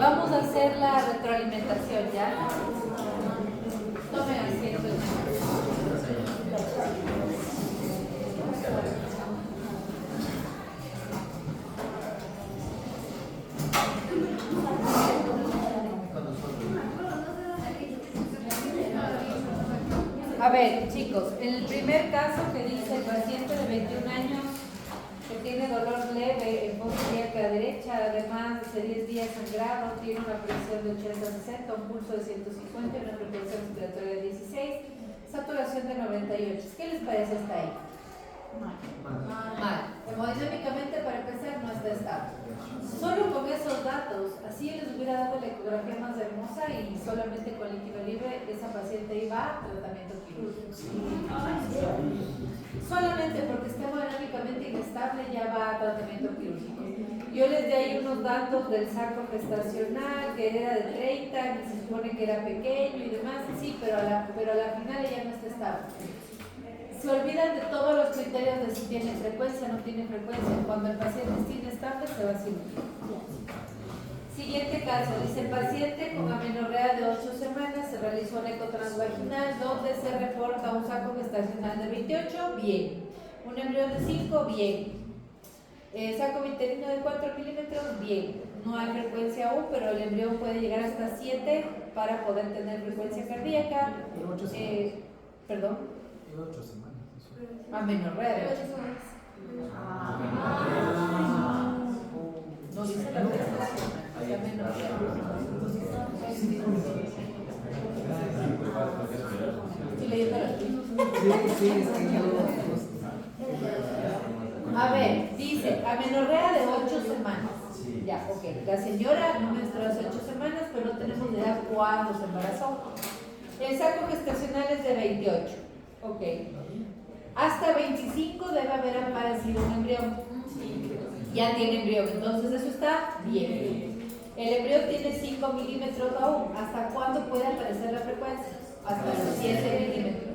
Vamos a hacer la retroalimentación, ¿ya? Tomen asiento. A ver, chicos, en el primer caso que dice el paciente de 21 años que tiene dolor leve en fosa ilíaca derecha, además de 10 días sangrado, tiene una presión de 80-60, un pulso de 150, una frecuencia respiratoria de 16, saturación de 98. ¿Qué les parece hasta ahí? Mal. Hemodinámicamente, para empezar, no está estable. Solo con esos datos, así les hubiera dado la ecografía más hermosa y solamente con líquido libre, esa paciente iba a tratamiento quirúrgico. Solamente porque está hemodinámicamente inestable ya va a tratamiento quirúrgico. Yo les di ahí unos datos del saco gestacional, que era de 30, que se supone que era pequeño y demás, sí, pero a la final ya no está estable. Se olvidan de todos los criterios de si tiene frecuencia o no tiene frecuencia. Cuando el paciente está inestable, se va a cirugía. Siguiente caso, dice paciente con amenorrea de 8 semanas, se realizó un eco transvaginal donde se reporta un saco gestacional de 28, bien. Un embrión de 5, bien. Saco viterino de 4 milímetros, bien. No hay frecuencia aún, pero el embrión puede llegar hasta 7 para poder tener frecuencia cardíaca. Perdón. 8 semanas. Amenorrea de 8 semanas. No dice la gestación. A ver, dice amenorrea de 8 semanas. Ya, ok. La señora no menstruó hace 8 semanas, pero no tenemos idea cuándo se embarazó. El saco gestacional es de 28. Ok. Hasta 25 debe haber aparecido un embrión. Ya tiene embrión, entonces eso está bien. El embrión tiene 5 milímetros aún. ¿Hasta cuándo puede aparecer la frecuencia? Hasta los 7 milímetros.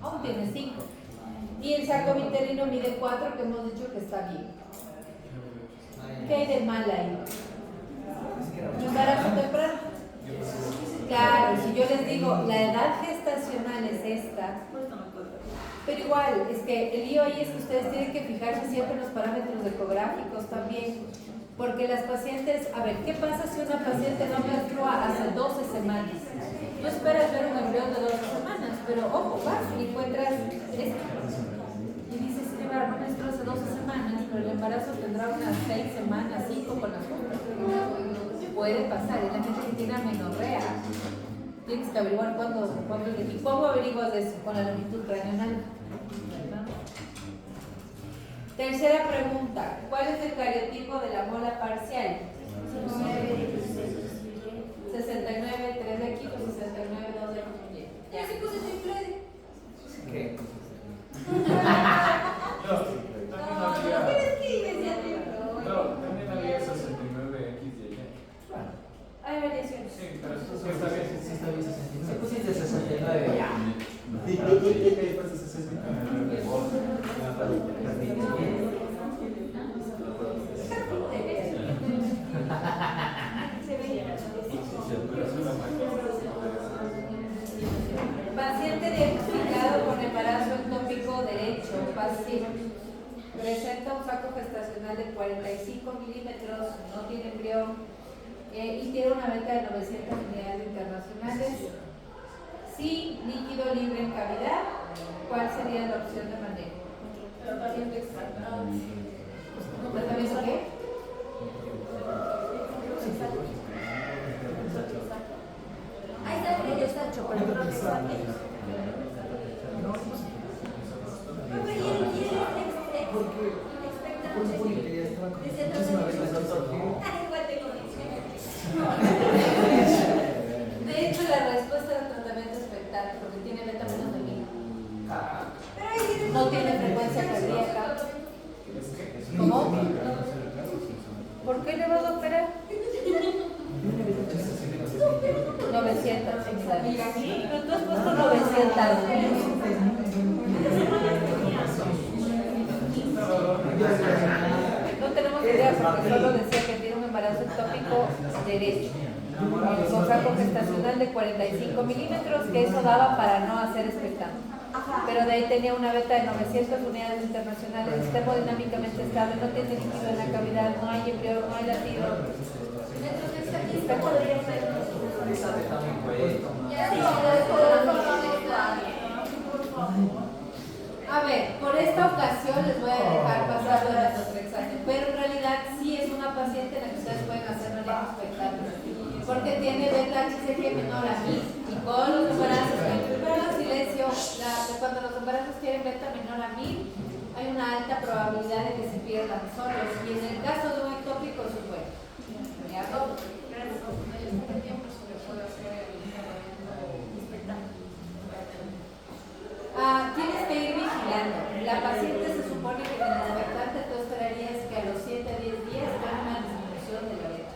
Aún tiene 5. Y el saco viterino mide 4, que hemos dicho que está bien. ¿Qué hay de mal ahí? ¿Embarazo temprano? Claro, si yo les digo, la edad gestacional es esta, pero igual, es que el lío ahí es que ustedes tienen que fijarse siempre en los parámetros ecográficos también, porque las pacientes, a ver, ¿qué pasa si una paciente no menstrua hace 12 semanas? Tú esperas ver un embrión de 12 semanas, pero ojo, vas y encuentras esto. Y dices, claro, no menstruó hace 12 semanas, pero el embarazo tendrá unas 6 semanas, 5 con las juntas. Puede pasar, y la gente que tiene amenorrea, tienes que averiguar cuándo ¿y cómo averiguas eso? Con la longitud craneal. Tercera pregunta, ¿cuál es el cariotipo de la mola parcial? 69, 3 de aquí, 69, 2 de aquí. ¿Ya se puso triple? ¿Qué? No, ¿qué escribes ya? No, también había 69 X y Y. Hay variaciones. Sí, pero eso sí está bien. Sí, está bien, 69. Se pusiste 69 ya. Paciente diagnosticado con embarazo ectópico derecho, pasivo. Presenta un saco gestacional de 45 milímetros, no tiene embrión y tiene una venta de 900 unidades internacionales. Sí, líquido libre en cavidad, ¿cuál sería la opción de manejo? Tratamiento extraño. ¿Tratamiento qué? Ahí está, pero ya está hecho, pero no lo extraño. De hecho, la respuesta del tratamiento expectante, porque tiene beta-melanina. No tiene frecuencia cardíaca. ¿Cómo? ¿Por qué le vas a operar? 900. No, tú has puesto 900. No tenemos idea porque solo decía que tiene un embarazo ectópico derecho, con saco gestacional de 45 milímetros, que eso daba para no hacer espectáculo. Pero de ahí tenía una beta de 900 unidades internacionales, es termodinámicamente estable, no tiene líquido en la cavidad, no hay embrión, no hay latido. Esta podría ser. A ver, por esta ocasión les voy a dejar pasar lo de metotrexate, pero en realidad sí es una paciente en la que ustedes pueden hacer manejo espectáculo, porque tiene beta HCG menor a 1000 y todos los embarazos, pero silencio, cuando los embarazos tienen beta menor a 1000, hay una alta probabilidad de que se pierdan solos, y en el caso de un ectópico es un bueno. ¿Ya? Tienes que ir vigilando. La paciente se supone que en el expectante tú esperarías que a los 7 a 10 días tenga una disminución de la beta.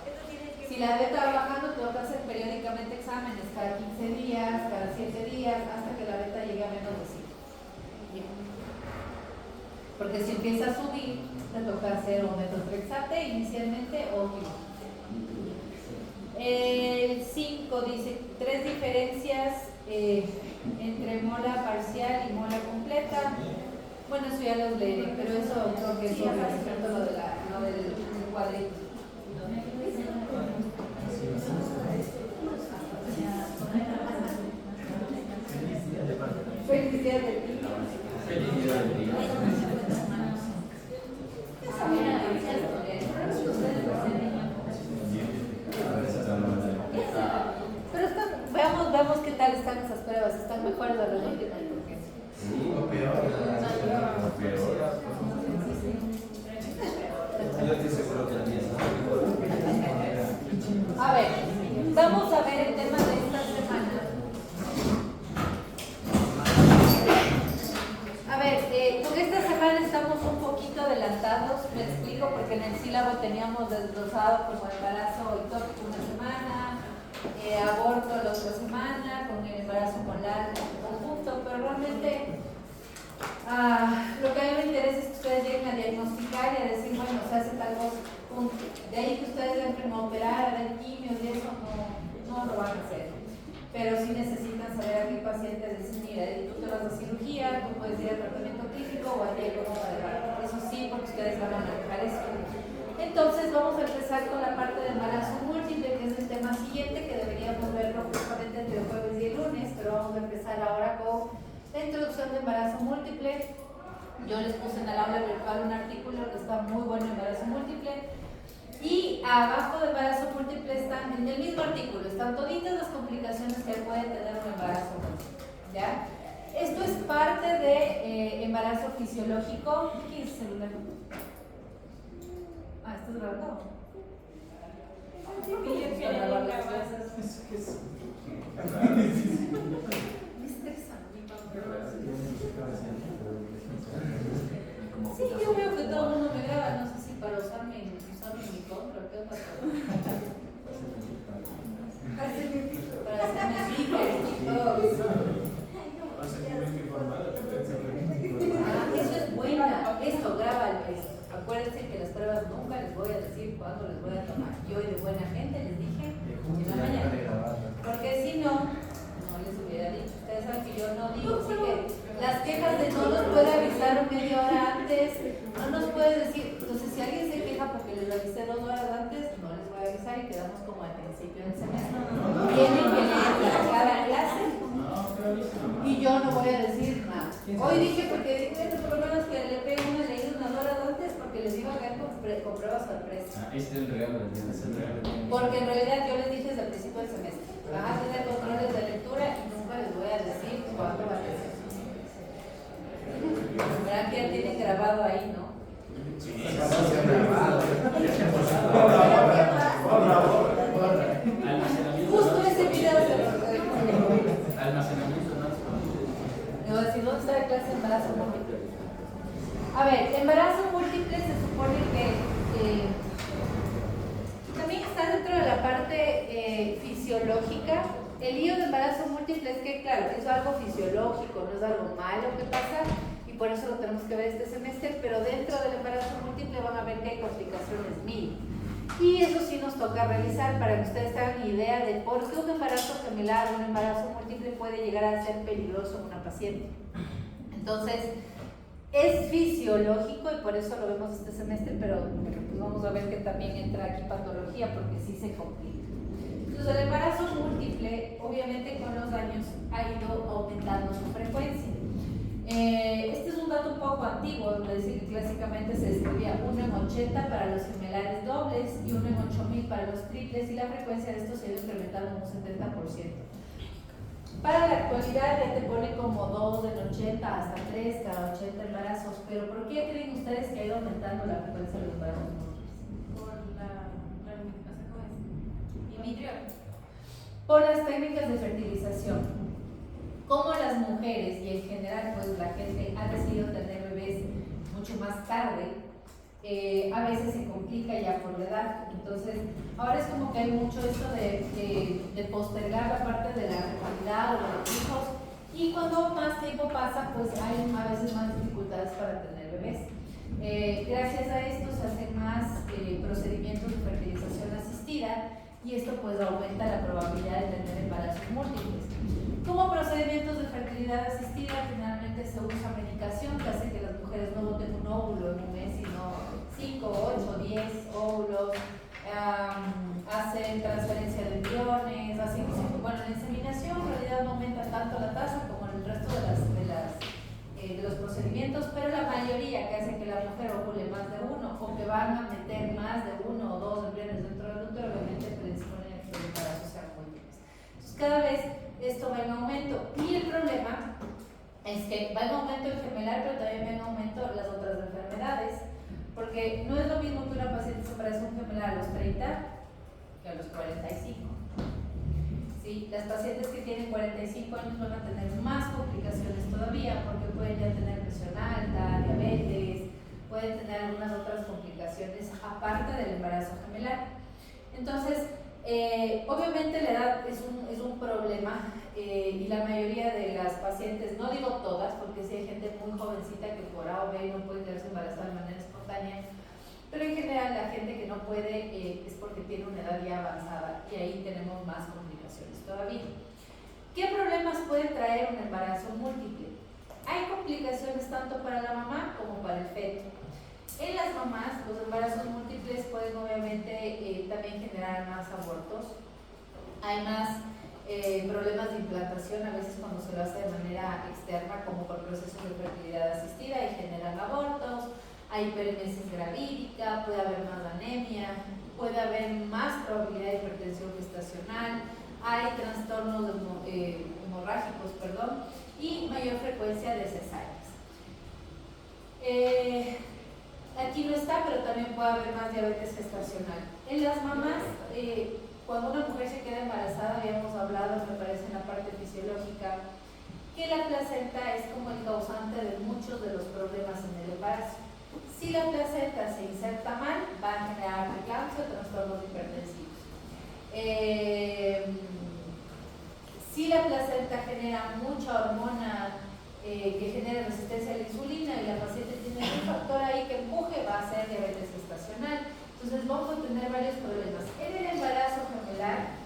Si la beta va bajando, tengo que hacer periódicamente exámenes cada 15 días, cada 7 días, hasta que la beta llegue a menos de 5. Porque si empieza a subir, te toca hacer o metotrexate inicialmente o quimio. El 5 dice 3 diferencias entre mola parcial y mola completa. Bueno, eso ya los leeré, pero eso creo que es obvio, excepto lo del cuadrito. Feliz día del niño. Feliz día del niño. Pero veamos qué tal están esas pruebas. ¿Están mejores de las últimas? Sí, o peor. Yo estoy seguro que la mía no. A ver, vamos a ver el tema de esta semana. A ver, con esta semana estamos un poquito adelantados. Me explico, porque en el sílabo teníamos desglosado como embarazo ectópico una semana, aborto la otra semana, con el embarazo molar conjunto, pero realmente lo que a mí me interesa es que ustedes lleguen a diagnosticar y a decir, bueno, se hace tal cosa, punto. De ahí que ustedes entren a operar, a dar quimios y eso no lo van a hacer. Pero sí necesitan saber a qué pacientes decir, mira, tú te vas a cirugía, tú puedes ir a tratamiento clínico o a diálogo de eso sí, porque ustedes van a manejar eso. Entonces vamos a empezar con la parte de embarazo múltiple, que es el tema siguiente, que deberíamos verlo justamente entre el jueves y el lunes, pero vamos a empezar ahora con la introducción de embarazo múltiple. Yo les puse en el aula virtual un artículo que está muy bueno, embarazo múltiple. Y abajo de embarazo múltiple están, en el mismo artículo, están toditas las complicaciones que puede tener un embarazo múltiple. ¿Ya? Esto es parte de embarazo fisiológico. ¿Qué es el celular? ¿Estás grabando? ¿Viste sí, yo veo que todo el mundo me graba, no sé si para usarme en mi contra, ¿qué otra cosa? Para hacerme stickers y todo. Eso es buena, esto graba esto. Acuérdense que las pruebas nunca les voy a decir cuándo les voy a tomar. Yo de buena gente les dije en la mañana. Porque si no les hubiera dicho. Ustedes saben que yo no digo, así que las quejas de no nos puede avisar media hora antes, no nos puede decir. Entonces, si alguien se queja porque les avisé 2 horas antes, no les voy a avisar y quedamos como al principio del semestre. Tienen que leer cada clase y yo no voy a decir nada. Hoy dije porque dije por lo menos que le pego una leída 1 hora antes porque les iba a caer con pruebas sorpresa. Este es el regalo del día, es el regalo del día. Porque en realidad yo les dije desde el principio del semestre, van a tener controles de lectura y nunca les voy a decir cuándo va a ser. Verán que ya tienen grabado ahí, ¿no? Sí, grabado. Justo ese video se lo Almacenamiento, ¿no? le voy a decir, ¿dónde está la clase de embarazo múltiple? A ver, embarazo múltiple se supone que también está dentro de la parte fisiológica. El lío de embarazo múltiple es que, claro, es algo fisiológico, no es algo malo que pasa y por eso lo tenemos que ver este semestre, pero dentro del embarazo múltiple van a ver que hay complicaciones 1000. Y eso sí nos toca revisar para que ustedes tengan idea de por qué un embarazo gemelar o un embarazo múltiple puede llegar a ser peligroso en una paciente. Entonces, es fisiológico y por eso lo vemos este semestre, pero pues vamos a ver que también entra aquí patología porque sí se complica. Entonces, el embarazo múltiple, obviamente con los años, ha ido aumentando su frecuencia. Este es un dato un poco antiguo, donde dice que clásicamente se describía 1 en 80 para los gemelares dobles y 1 en 8000 para los triples, y la frecuencia de estos se ha ido incrementando un 70%. Para la actualidad ya te pone como 2 en 80 hasta 3 cada 80 embarazos, pero ¿por qué creen ustedes que ha ido aumentando la frecuencia de los embarazos múltiples? Por la in vitro. Por las técnicas de fertilización. Como las mujeres y en general pues la gente ha decidido tener bebés mucho más tarde, a veces se complica ya por la edad. Entonces ahora es como que hay mucho esto de postergar la parte de la fertilidad o de los hijos, y cuando más tiempo pasa pues hay a veces más dificultades para tener bebés. Gracias a esto se hacen más procedimientos de fertilización asistida, y esto pues aumenta la probabilidad de tener embarazos múltiples. Como procedimientos de fertilidad asistida, generalmente se usa medicación que hace que las mujeres no boten un óvulo en un mes, sino 5, 8, 10 óvulos, hacen transferencia de embriones, hacen, bueno, la inseminación en realidad no aumenta tanto la tasa como en el resto de los procedimientos, pero la mayoría que hace que la mujer ovule más de uno o que van a meter más de 1 o 2 embriones dentro del útero, obviamente predisponen a que los embarazos sean múltiples. Entonces cada vez esto va en aumento, y el problema es que va en aumento el gemelar, pero también va en aumento las otras enfermedades, porque no es lo mismo que una paciente se embarace un gemelar a los 30 que a los 45. ¿Sí? Las pacientes que tienen 45 años van a tener más complicaciones todavía, porque pueden ya tener presión alta, diabetes, pueden tener algunas otras complicaciones aparte del embarazo gemelar. Entonces, obviamente la edad es un problema, y la mayoría de las pacientes, no digo todas, porque sí hay gente muy jovencita que por A o B no puede quedarse embarazada de manera espontánea, pero en general la gente que no puede es porque tiene una edad ya avanzada, y ahí tenemos más complicaciones todavía. ¿Qué problemas puede traer un embarazo múltiple? Hay complicaciones tanto para la mamá como para el feto. En las mamás, los embarazos múltiples pueden obviamente también generar más abortos. Hay más problemas de implantación, a veces cuando se lo hace de manera externa, como por procesos de fertilidad asistida, y generan abortos. Hay hiperemesis gravídica, puede haber más anemia, puede haber más probabilidad de hipertensión gestacional, hay trastornos hemorrágicos, y mayor frecuencia de cesáreas. Aquí no está, pero también puede haber más diabetes gestacional. En las mamás, cuando una mujer se queda embarazada, habíamos hablado, me parece, en la parte fisiológica, que la placenta es como el causante de muchos de los problemas en el embarazo. Si la placenta se inserta mal, va a generar preeclampsia o trastornos hipertensivos. Si la placenta genera mucha hormona que genera resistencia a la insulina, y la paciente tiene un factor ahí que empuje, va a ser diabetes gestacional. Entonces vamos a tener varios problemas. En el embarazo gemelar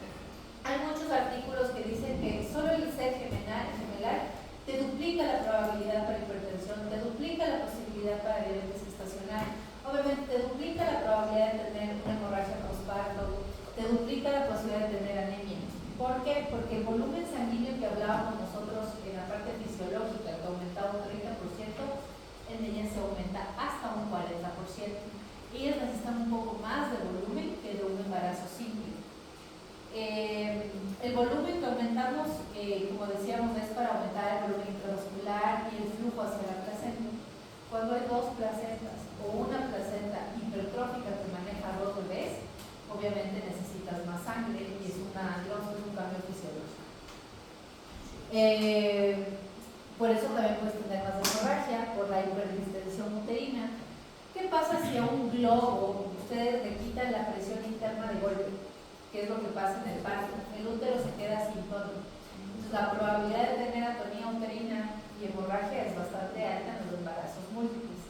hay muchos artículos que dicen que solo el ser gemelar te duplica la probabilidad para hipertensión, te duplica la posibilidad para diabetes gestacional, obviamente te duplica la probabilidad de tener una hemorragia postparto, te duplica la posibilidad de tener anemia. ¿Por qué? Porque el volumen sanguíneo que hablábamos nosotros en la parte fisiológica, que aumentaba un 30%, en ellas se aumenta hasta un 40%. Ellas necesitan un poco más de volumen que de un embarazo simple. El volumen que aumentamos, como decíamos, es para aumentar el volumen intravascular y el flujo hacia la placenta. Cuando hay dos placentas o una placenta hipertrófica que maneja 2 bebés, obviamente necesitas más sangre, y es un cambio fisiológico. Por eso también puedes tener más hemorragia por la hiperdistensión uterina. ¿Qué pasa si a un globo ustedes le quitan la presión interna de golpe? ¿Qué es lo que pasa en el parto? El útero se queda sin tono. Entonces la probabilidad de tener atonía uterina y hemorragia es bastante alta en los embarazos múltiples.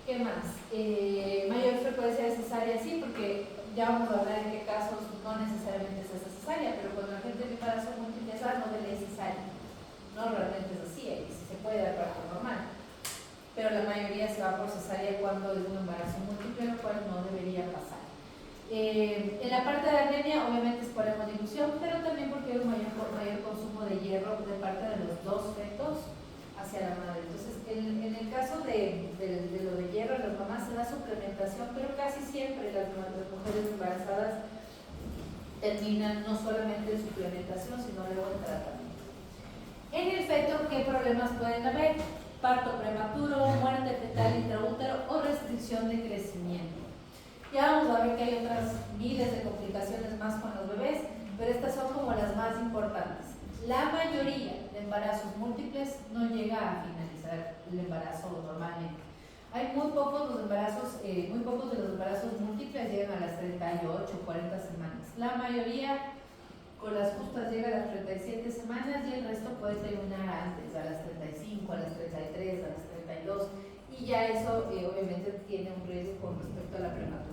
¿Qué más? Mayor frecuencia de cesárea, sí, porque ya vamos a hablar en qué casos no necesariamente es cesárea, pero cuando la gente tiene embarazo múltiple es no de ley cesárea. No realmente es así, y si se puede dar parto normal. Pero la mayoría se va por cesárea cuando es un embarazo múltiple, lo cual no debería pasar. En la parte de anemia, obviamente es por hemodilución, pero también porque hay un mayor consumo de hierro de parte de los dos fetos hacia la madre. Entonces, en el caso de lo de hierro, en las mamás se da suplementación, pero casi siempre las mujeres embarazadas terminan no solamente en suplementación, sino luego en tratamiento. En el feto, ¿qué problemas pueden haber? Parto prematuro, muerte fetal intraútero o restricción de crecimiento. Ya vamos a ver que hay otras miles de complicaciones más con los bebés, pero estas son como las más importantes. La mayoría de embarazos múltiples no llega a finalizar el embarazo normalmente. Hay muy pocos de los embarazos múltiples llegan a las 38 o 40 semanas. La mayoría con las justas llega a las 37 semanas y el resto puede terminar antes, a las 35, a las 33, a las 32, y ya eso obviamente tiene un riesgo con respecto a la prematurez.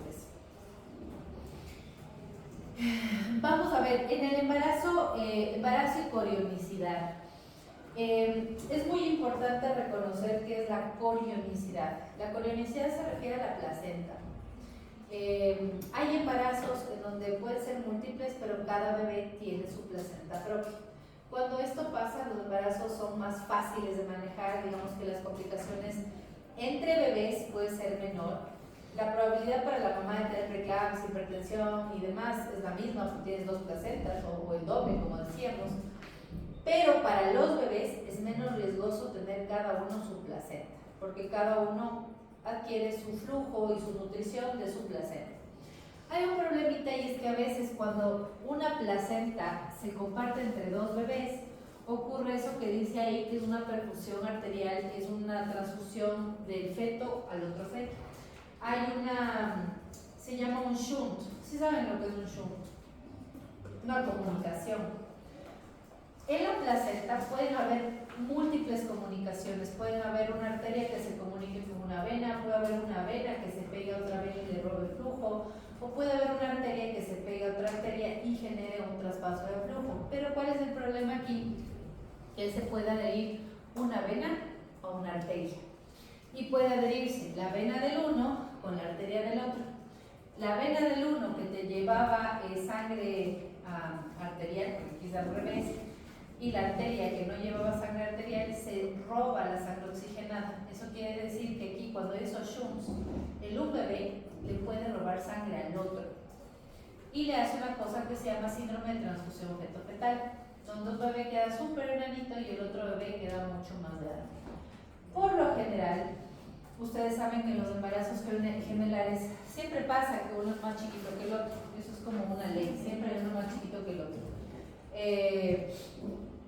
Vamos a ver, en el embarazo y corionicidad. Es muy importante reconocer qué es la corionicidad. La corionicidad se refiere a la placenta. Hay embarazos en donde pueden ser múltiples, pero cada bebé tiene su placenta propia. Cuando esto pasa, los embarazos son más fáciles de manejar, digamos que las complicaciones entre bebés puede ser menor. La probabilidad para la mamá de tener reclamos, hipertensión y demás es la misma porque tienes dos placentas o el doble, como decíamos. Pero para los bebés es menos riesgoso tener cada uno su placenta, porque cada uno adquiere su flujo y su nutrición de su placenta. Hay un problemita y es que a veces cuando una placenta se comparte entre dos bebés, ocurre eso que dice ahí, que es una perfusión arterial, que es una transfusión del feto al otro feto. Se llama un shunt. ¿Sí saben lo que es un shunt? Una comunicación. En la placenta pueden haber múltiples comunicaciones. Pueden haber una arteria que se comunique con una vena, puede haber una vena que se pegue a otra vena y le robe el flujo, o puede haber una arteria que se pegue a otra arteria y genere un traspaso de flujo. Pero ¿cuál es el problema aquí? Que se puede adherir una vena a una arteria. Y puede adherirse la vena del uno con la arteria del otro. La vena del uno que te llevaba sangre arterial, porque quizás al revés, y la arteria que no llevaba sangre arterial se roba la sangre oxigenada. Eso quiere decir que aquí cuando hay esos shunts, un bebé le puede robar sangre al otro y le hace una cosa que se llama síndrome de transfusión feto-fetal, donde un bebé queda súper enanito y el otro bebé queda mucho más grande. Por lo general, ustedes saben que en los embarazos gemelares siempre pasa que uno es más chiquito que el otro. Eso es como una ley, siempre hay uno más chiquito que el otro.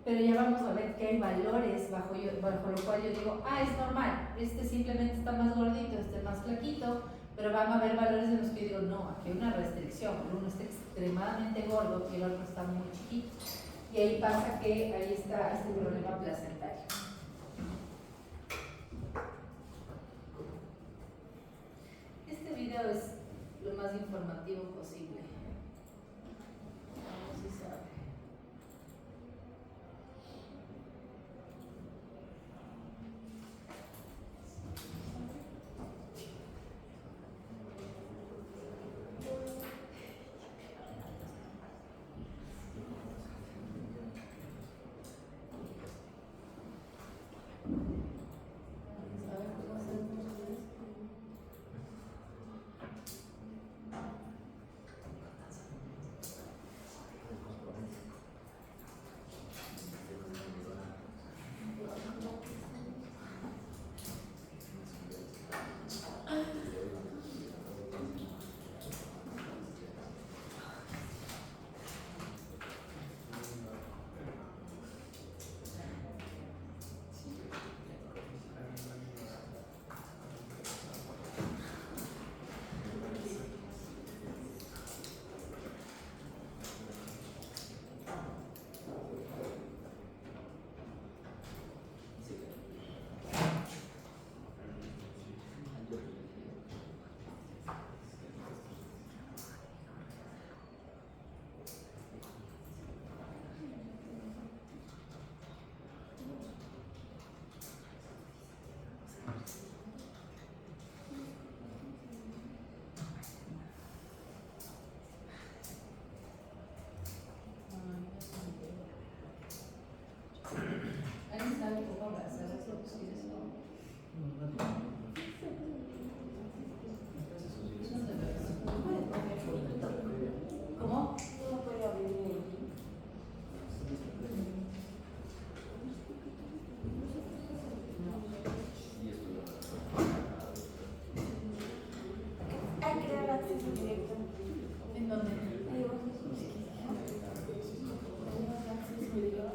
Pero ya vamos a ver que hay valores bajo lo cual yo digo, es normal, este simplemente está más gordito, este más flaquito, pero van a haber valores en los que digo, no, aquí hay una restricción, el uno está extremadamente gordo y el otro está muy chiquito. Y ahí pasa que ahí está este problema placentario. Este video es lo más informativo posible. Vamos a ver. a crear acceso directo. ¿En dónde? Ahí abajo. Acceso directo.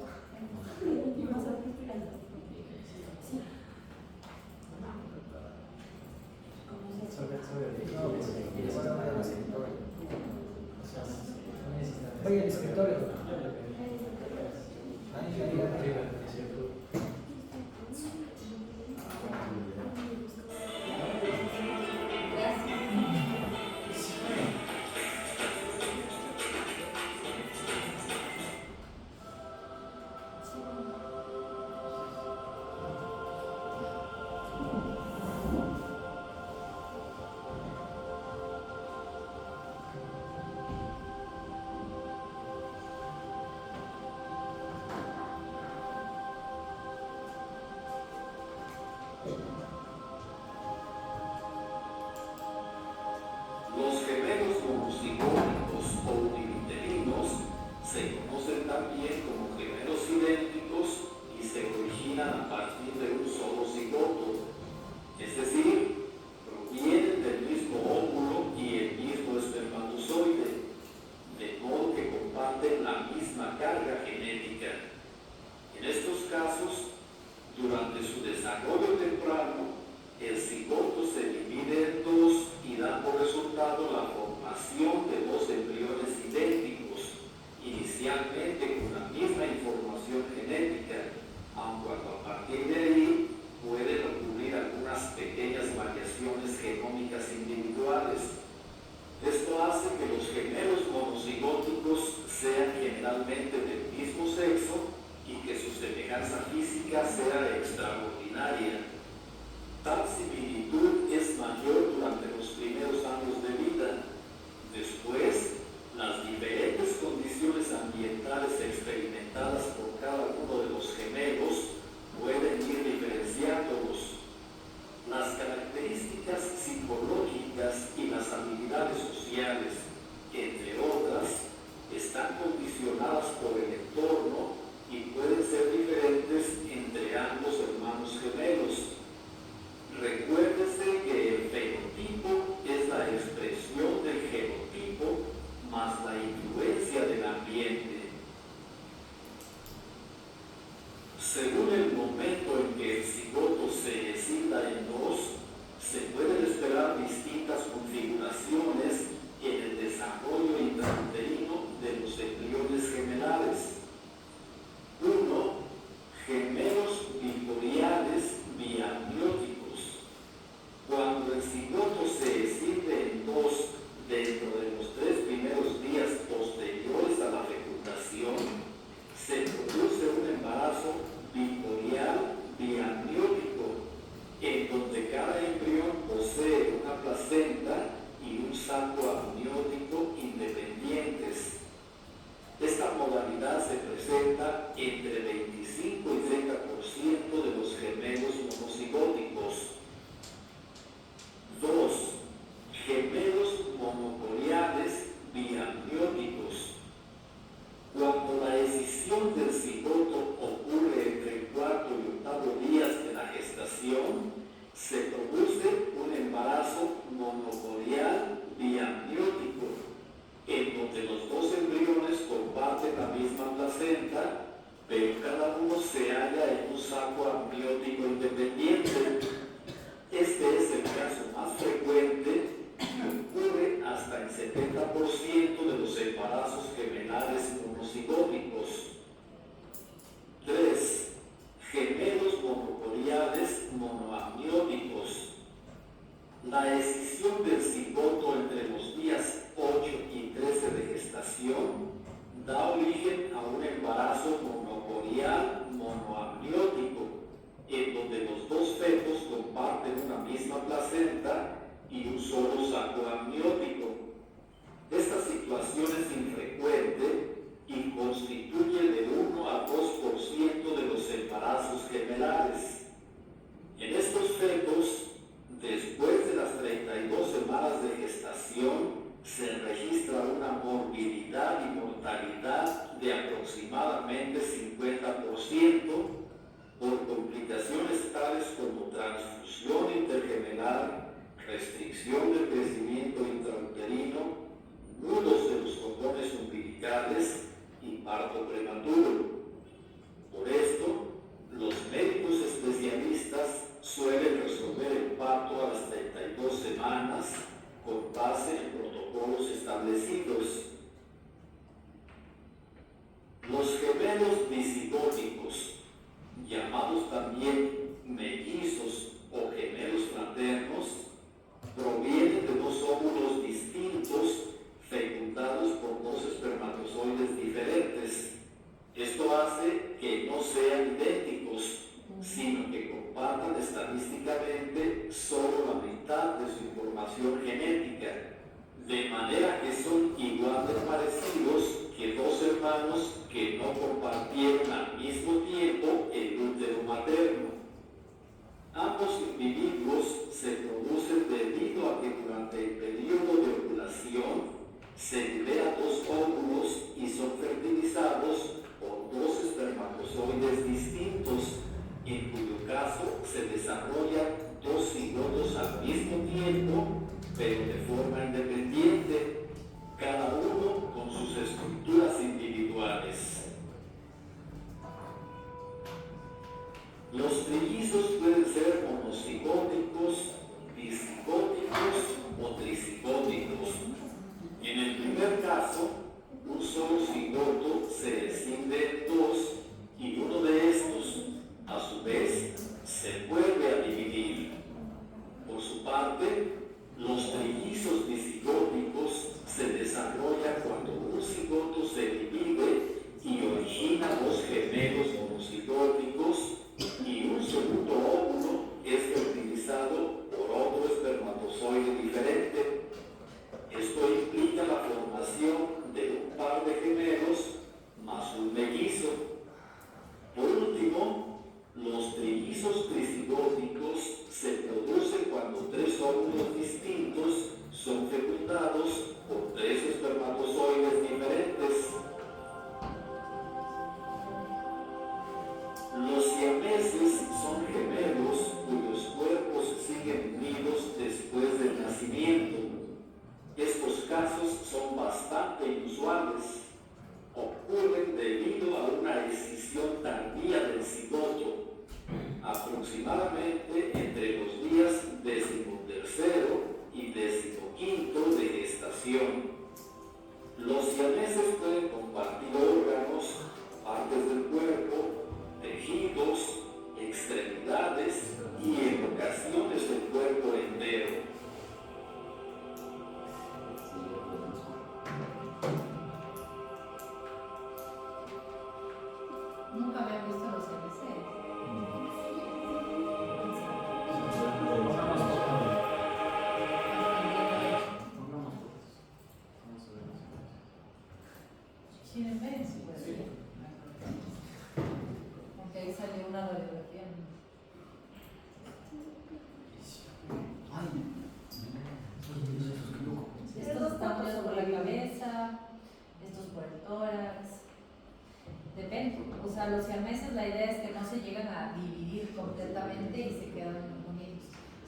Y más abajo. Sí. Oye, el escritorio. Ahí arriba. Los gemelos monocigóticos o uniuterinos se conocen también como gemelos idénticos y se originan a partir de un solo cigoto, es decir, provienen del mismo óvulo y el mismo espermatozoide, de modo que comparten la misma carga genética. En estos casos, durante su desarrollo temprano, el cigoto se divide en dos y da por resultado la formación de dos embriones idénticos, inicialmente con la misma información genética, aun cuando a partir de ahí pueden ocurrir algunas pequeñas variaciones genómicas individuales. Esto hace que los gemelos monocigóticos sean generalmente del mismo sexo y que su semejanza física sea extraordinaria. Tal similitud es mayor durante los primeros años de vida. Después, las diferentes condiciones ambientales experimentadas por cada uno de los gemelos pueden ir diferenciándolos. Las características psicológicas y las habilidades sociales, entre otras, están condicionadas por el entorno y pueden ser diferentes entre ambos hermanos gemelos. Recuérdese que el fenotipo es la expresión del genotipo más la influencia del ambiente. Según el momento en que el cigoto se escinda en dos, se pueden esperar distintas configuraciones en el desarrollo intrauterino de los embriones gemelares. 1. Gemelos biporiales biamnióticos. Cuando el cigoto se escinde en dos dentro de los 3 primeros días posteriores a la fecundación, se produce un embarazo biporial biamniótico, en donde cada embrión posee una placenta y un saco amniótico independientes. Esta modalidad se presenta entre 25 y 30% de los gemelos monocigóticos. 2. Gemelos monocoriales biamnióticos. Cuando la escisión del cigoto ocurre entre el cuarto y octavo días de la gestación, se produce un embarazo monocorial biamniótico, en donde los dos embriones comparten la misma placenta, pero cada uno se halla en un saco amniótico independiente. Este es el caso más frecuente y ocurre hasta el 70% de los embarazos gemelares monocigóticos. 3. Gemelos monocoriales monoamnióticos. La escisión del cigoto entre los días 8 y 13 de gestación da origen a un embarazo monocorial monoamniótico, en donde los dos fetos comparten una misma placenta y un solo saco amniótico. Esta situación es infrecuente y constituye de 1 a 2% de los embarazos gemelares. En estos fetos, después de las 32 semanas de gestación, se registra una morbilidad y mortalidad de aproximadamente 50% por complicaciones tales como transfusión intergemelar, restricción del crecimiento intrauterino, nudos de los cordones umbilicales y parto prematuro. Por esto, los médicos especialistas suelen resolver el parto a las 32 semanas con base en protocolos establecidos. Los gemelos disigóticos, llamados también mellizos o gemelos fraternos, provienen de dos óvulos distintos fecundados por dos espermatozoides diferentes. Esto hace que no sean idénticos, sino que compartan estadísticamente solo la mitad de su información genética, de manera que son igual de parecidos que dos hermanos que no compartieron al mismo tiempo el útero materno. Ambos individuos se producen debido a que durante el periodo de ovulación se liberan dos óvulos y son fertilizados por dos espermatozoides distintos, en cuyo caso se desarrollan dos cigotos al mismo tiempo, pero de forma independiente, cada uno con sus estructuras individuales. Los trillizos pueden ser monocigóticos, disigóticos o tricigóticos. En el primer caso, un solo cigoto se escinde en dos y uno de estos, a su vez, se vuelve a dividir. Por su parte, los trillizos disigóticos se desarrollan cuando un cigoto se divide y origina dos gemelos monocigóticos y un segundo óvulo es fertilizado por otro espermatozoide diferente. Esto implica la formación de un par de gemelos más un mellizo. Por último, los trillizos tricigóticos se producen cuando tres óvulos distintos son fecundados por tres espermatozoides diferentes. Los siameses son gemelos cuyos cuerpos siguen unidos después del nacimiento. Estos casos son bastante inusuales. Ocurren debido a una escisión tardía del cigoto, aproximadamente entre los días 13º y 15º de gestación. Los siameses pueden compartir órganos, partes del cuerpo, tejidos, extremidades y en ocasiones el cuerpo entero. Nunca me han visto los CBC. Sí, en vez, sí. Porque ahí salió una radiografía. Estos están puestos por la cabeza, estos por el tórax. Depende, o sea, los siameses la idea es que no se llegan a dividir completamente y se quedan unidos.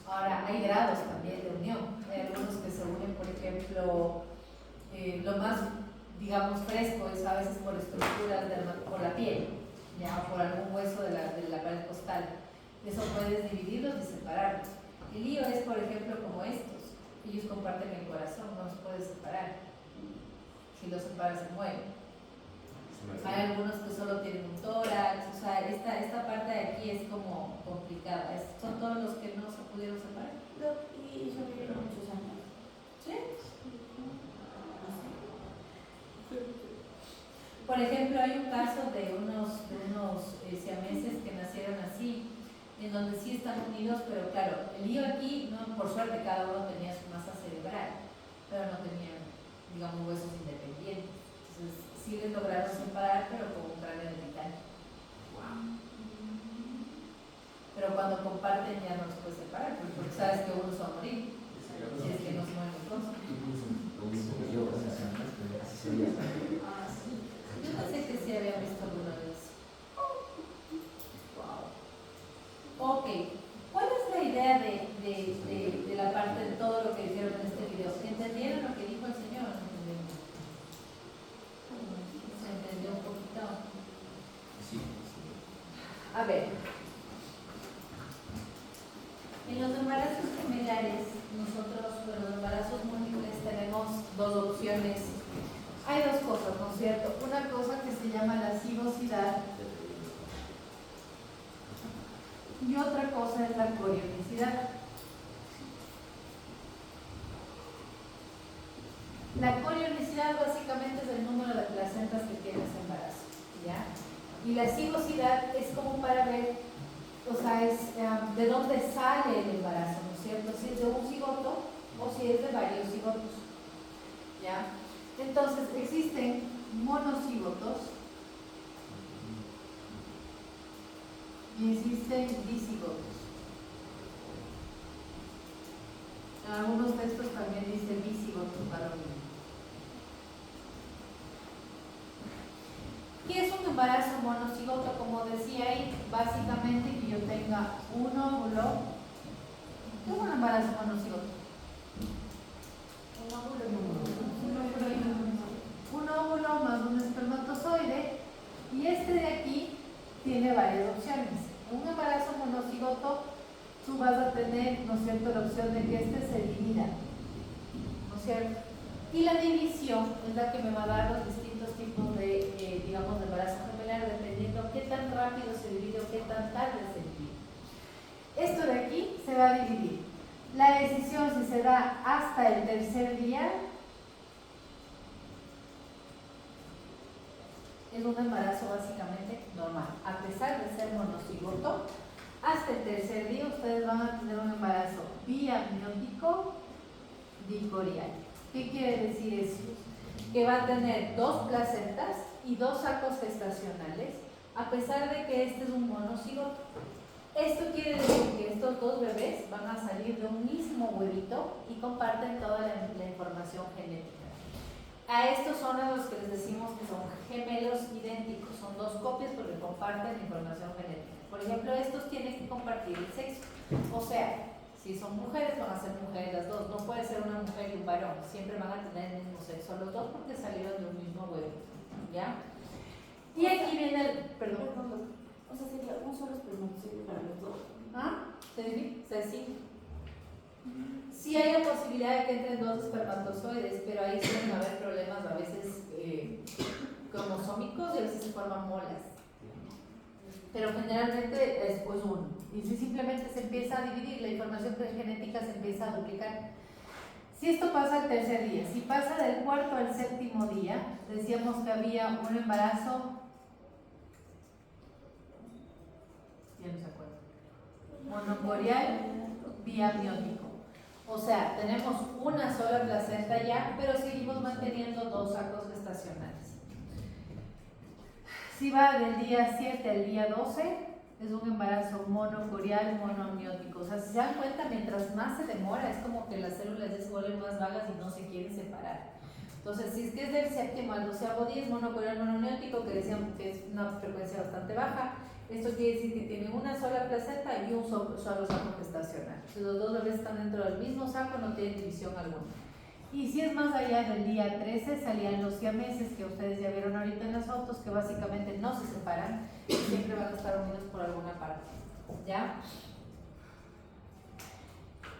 Ahora, hay grados también de unión. Hay algunos que se unen, por ejemplo, lo más, digamos, fresco es a veces por estructuras, por la piel, ya, o por algún hueso de la pared costal. Eso puedes dividirlos y separarlos. El lío es, por ejemplo, como estos. Ellos comparten el corazón, no los puedes separar. Si los separas se mueven. Hay algunos que solo tienen un tórax, o sea, esta parte de aquí es como complicada. Son todos los que no se pudieron separar. Y sobrevivieron muchos años. ¿Sí? Por ejemplo, hay un caso de unos siameses que nacieron así, en donde sí están unidos, pero claro, el lío aquí, no, por suerte cada uno tenía su masa cerebral, pero no tenían, digamos, huesos independientes. Entonces, sí les lograron separar, pero con un cráneo de titanio. Pero cuando comparten ya no los puedes separar, porque sabes que uno se va a morir, si es que no se mueve el costo. Yo pensé que sí había visto alguna vez. Wow. Ok, ¿cuál es la idea de la parte A ver, En los embarazos gemellares, nosotros con los embarazos múltiples tenemos dos opciones. hay dos cosas, ¿no es cierto? Una cosa que se llama la cigosidad y otra cosa es la corionicidad. La corionicidad básicamente es el número de placentas que tiene ese embarazo, ¿ya? Y la cigosidad es como para ver, o sea, es de dónde sale el embarazo, ¿no es cierto? Si es de un cigoto o si es de varios cigotos, ¿ya? Entonces, existen monocigotos y existen dicigotos. En algunos textos también dice bicigotos varoniles. ¿Qué es un embarazo monocigoto? Como decía ahí, básicamente que yo tenga un óvulo. ¿Qué es un embarazo monocigoto? Un óvulo más un espermatozoide, y este de aquí tiene varias opciones. Un embarazo monocigoto, tú vas a tener, ¿no es cierto?, la opción de que este se divida, ¿no es cierto? Y la división es la que me va a dar los distintos tipos de, digamos, de embarazo gemelar, dependiendo qué tan rápido se divide o qué tan tarde se divide. Esto de aquí se va a dividir. La decisión si se da hasta el tercer día es un embarazo básicamente normal. A pesar de ser monocigoto, hasta el tercer día ustedes van a tener un embarazo biamniótico bicorial. ¿Qué quiere decir eso? Que va a tener 2 placentas y 2 sacos gestacionales, a pesar de que este es un monocigoto. Esto quiere decir que estos 2 bebés van a salir de un mismo huevito y comparten toda la información genética. A estos son a los que les decimos que son gemelos idénticos, son 2 copias porque comparten la información genética. Por ejemplo, estos tienen que compartir el sexo, o sea, si son mujeres van a ser mujeres las 2, no puede ser una mujer y un varón, siempre van a tener el mismo sexo los 2 porque salieron de un mismo huevo, ¿ya? Y aquí viene el, perdón. O sea, sería un solo espermatozoide para los dos. ¿Ah? ¿Se dice? O sea, sí. Sí hay la posibilidad de que entren 2 espermatozoides, pero ahí suelen haber problemas a veces cromosómicos y a veces se forman molas. Pero generalmente es pues uno. Y si simplemente se empieza a dividir, la información genética se empieza a duplicar. Si esto pasa al tercer día, si pasa del 4º al 7º día, decíamos que había un embarazo, ya no se acuerda, monocorial biamniótico. O sea, tenemos una sola placenta ya, pero seguimos manteniendo 2 sacos gestacionales. Si va del día 7 al día 12, es un embarazo monocorial monoamniótico. O sea, si se dan cuenta, mientras más se demora, es como que las células ya se vuelven más vagas y no se quieren separar. Entonces, si es que es del 7º al 12º día, es monocorial monoamniótico, que decíamos que es una frecuencia bastante baja. Esto quiere decir que tiene una sola placenta y un solo saco gestacional. Entonces, los 2 bebés están dentro del mismo saco, no tienen división alguna. Y si es más allá del día 13, salían los siameses, que ustedes ya vieron ahorita en las fotos, que básicamente no se separan y siempre van a estar unidos por alguna parte. ¿Ya?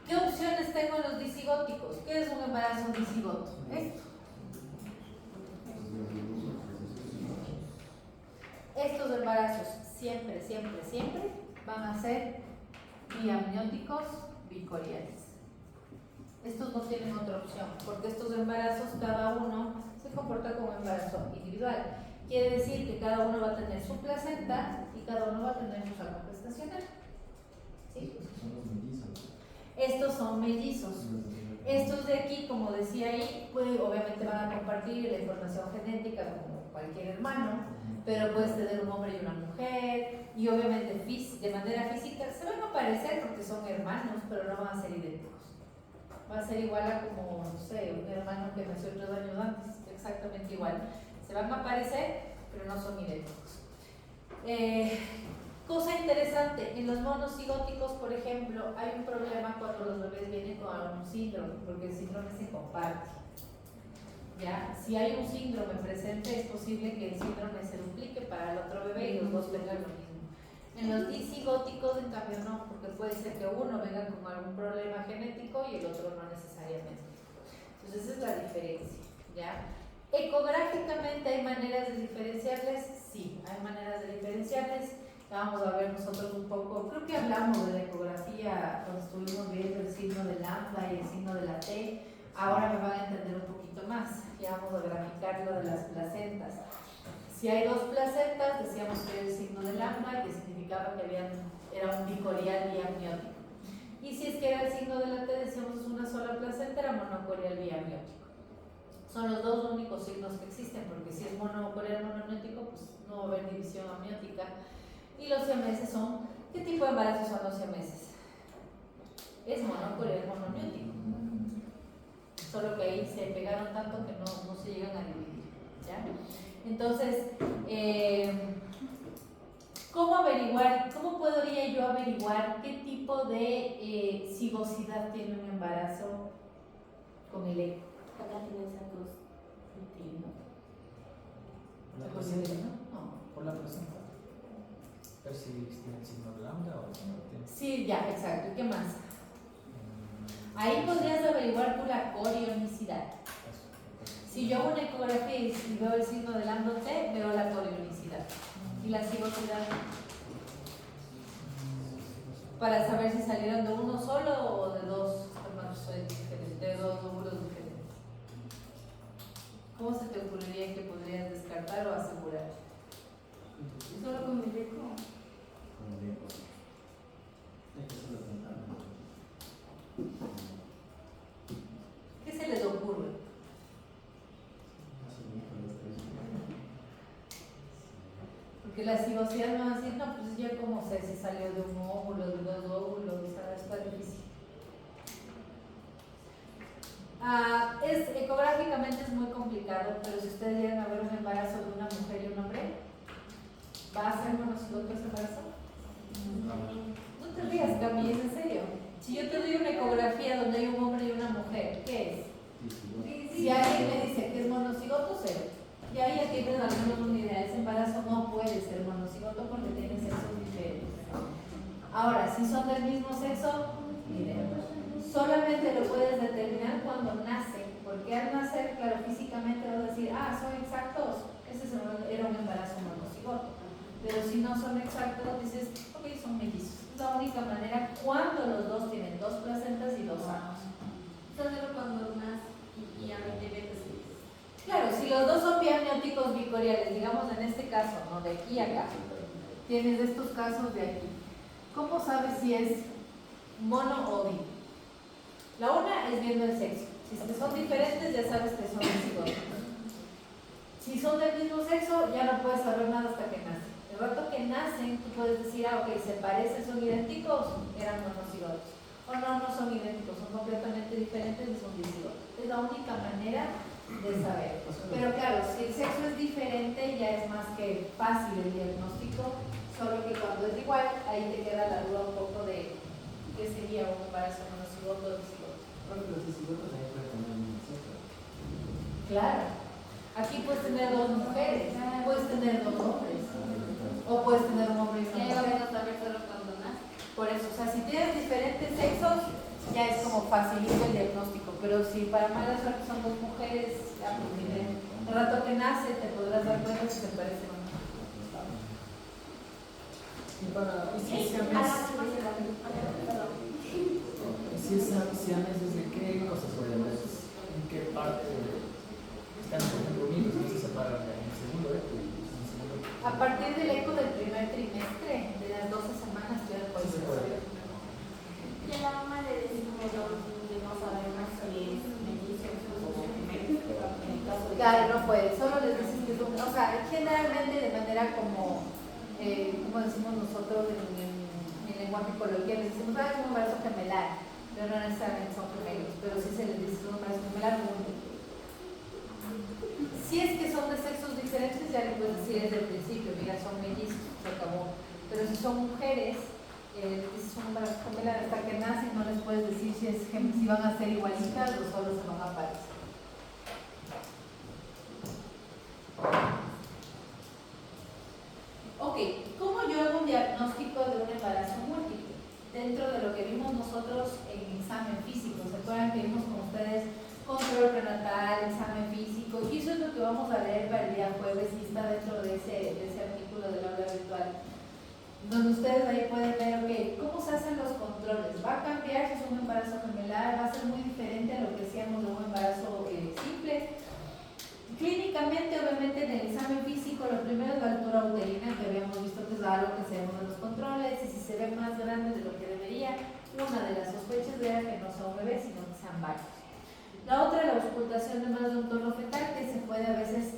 ¿Qué opciones tengo en los disigóticos? ¿Qué es un embarazo disigoto? Esto. Estos embarazos siempre van a ser biamnióticos bicoriales. Estos no tienen otra opción, porque estos embarazos cada uno se comporta como un embarazo individual. Quiere decir que cada uno va a tener su placenta y cada uno va a tener su saco gestacional. ¿Sí? Estos son mellizos. Estos de aquí, como decía ahí, pues obviamente van a compartir la información genética como cualquier hermano, pero puedes tener un hombre y una mujer, y obviamente de manera física se van a parecer porque son hermanos, pero no van a ser idénticos. Va a ser igual a como, no sé, un hermano que nació 3 años antes, exactamente igual. Se van a parecer, pero no son idénticos. Cosa interesante, en los monocigóticos, por ejemplo, hay un problema cuando los bebés vienen con algún síndrome, porque el síndrome se comparte. ¿Ya? Si hay un síndrome presente, es posible que el síndrome se duplique para el otro bebé y los 2 tengan lo mismo. En los disigóticos, en cambio, no, porque puede ser que uno venga con algún problema genético y el otro no necesariamente. Entonces, esa es la diferencia, ¿ya? Ecográficamente, ¿hay maneras de diferenciarles? Sí, hay maneras de diferenciarles. Vamos a ver nosotros un poco, creo que hablamos de la ecografía cuando estuvimos viendo el signo del lambda y el signo de la T. Ahora me van a entender un poquito más. Ya vamos a graficar lo de las placentas. Si hay dos placentas, decíamos que era el signo del lambda, que significaba que era un bicorial biamniótico. Y si es que era el signo de la T, decíamos que es una sola placenta, era monocorial biamniótico. Son los dos únicos signos que existen, porque si es monocorial monoamniótico, pues no va a haber división amniótica. Y los siameses son, ¿qué tipo de embarazos son los siameses? Es monocorial monoamniótico. Solo que ahí se pegaron tanto que no se llegan a dividir, ¿ya? Entonces, ¿cómo podría yo averiguar qué tipo de cigosidad tiene un embarazo con el eco? Acá tienes a tus uterino. ¿La ¿Te placenta? acuerdas, no? No. Por la placenta. Pero si tiene el signo de lambda o si no tiene. Sí, ya, exacto. ¿Y qué más? Ahí podrías averiguar tú la corionicidad. Si yo hago una ecografía y veo el signo del lambda T, veo la corionicidad. ¿Y la cigosidad? Para saber si salieron de uno solo o de dos espermatozoides diferentes, de dos óvulos diferentes. ¿Cómo se te ocurriría que podrías descartar o asegurar? Solo con el eco. ¿Qué se les ocurre? Porque la cigosidad me va a decir, no, pues ya como sé si salió de un óvulo, de dos óvulos, o sea, está difícil. Ecográficamente es muy complicado, pero si ustedes llegan a ver un embarazo de una mujer y un hombre, ¿va a ser monocigoto ese embarazo? No te rías, Cami, es en serio. Si yo te doy una ecografía donde hay un hombre y una mujer, ¿qué es? Si alguien me dice que es monocigoto, cero. Y ahí ya tienes al menos una idea. Ese embarazo no puede ser monocigoto porque tienen sexos diferentes. Ahora, si son del mismo sexo, miren, solamente lo puedes determinar cuando nacen, porque al nacer, claro, físicamente vas a decir, son exactos, ese era un embarazo monocigoto. Pero si no son exactos, dices, ok, son mellizos. Es la única manera cuando los dos tienen dos placentas y dos anos. Entonces cuando nace y a mí te ves así. Claro, si los dos son biamnióticos bicoriales, digamos en este caso, no de aquí a acá, tienes estos casos de aquí. ¿Cómo sabes si es mono o bi? La una es viendo el sexo. Si es que son diferentes, ya sabes que son cigotos. Si son del mismo sexo, ya no puedes saber nada hasta que nacen. El rato que nacen, tú puedes decir, ok, se parecen, son idénticos, eran monocigotos. O no son idénticos, son completamente diferentes y son disigotos. Es la única manera de saber. Pero claro, si el sexo es diferente, ya es más que fácil el diagnóstico, solo que cuando es igual, ahí te queda la duda un poco de qué sería un embarazo monocigoto o disigoto. Porque los disigotos ahí pueden tener el mismo sexo. Claro. Aquí puedes tener dos mujeres, puedes tener dos hombres, o puedes tener un hombre y una Ya mujer. vamos a ver solo cuando nace. Por eso, o sea, si tienes diferentes sexos, ya es como facilita el diagnóstico, pero si para mala suerte son dos mujeres, ya pues miren, el rato que nace te podrás dar cuenta si se parecen o no. Y si es siames, ¿desde qué cosas podemos? ¿En qué parte están unidos? ¿No se separan en el segundo eco? A partir del eco del primer trimestre, de las 12 semanas, ya puedes saber. Y a la mamá le decimos de no sabemos si es mellizo o gemelo, en el caso de... Claro, no puede, solo les dices que es un, o sea, generalmente de manera como decimos nosotros en lenguaje coloquial, les decimos, es un embarazo gemelar, pero no necesariamente son gemelos, pero sí se les dice un embarazo gemelar múltiple. Si es que son de sexos diferentes, ya le puedes decir desde el principio, mira, son mellizos, se acabó. Pero si son mujeres, es un embarazo gemelar, hasta que nacen no les puedes decir si van a ser igualitas o solo se van a parecer. Ok, ¿cómo yo hago un diagnóstico vimos con ustedes control prenatal, examen físico, y eso es lo que vamos a leer para el día jueves y está dentro de ese artículo del aula virtual, donde ustedes ahí pueden ver, ok, cómo se hacen los controles. Va a cambiar si es un embarazo gemelar, va a ser muy diferente a lo que hacíamos de un embarazo simple. Clínicamente, obviamente, en el examen físico, lo primero es la altura uterina, que habíamos visto que es algo que se ve en los controles, y si se ve más grande de lo que debería, una de las sospechas era que no sea un bebé, sino que sean varios. La otra, la auscultación de más de un tono fetal, que se puede a veces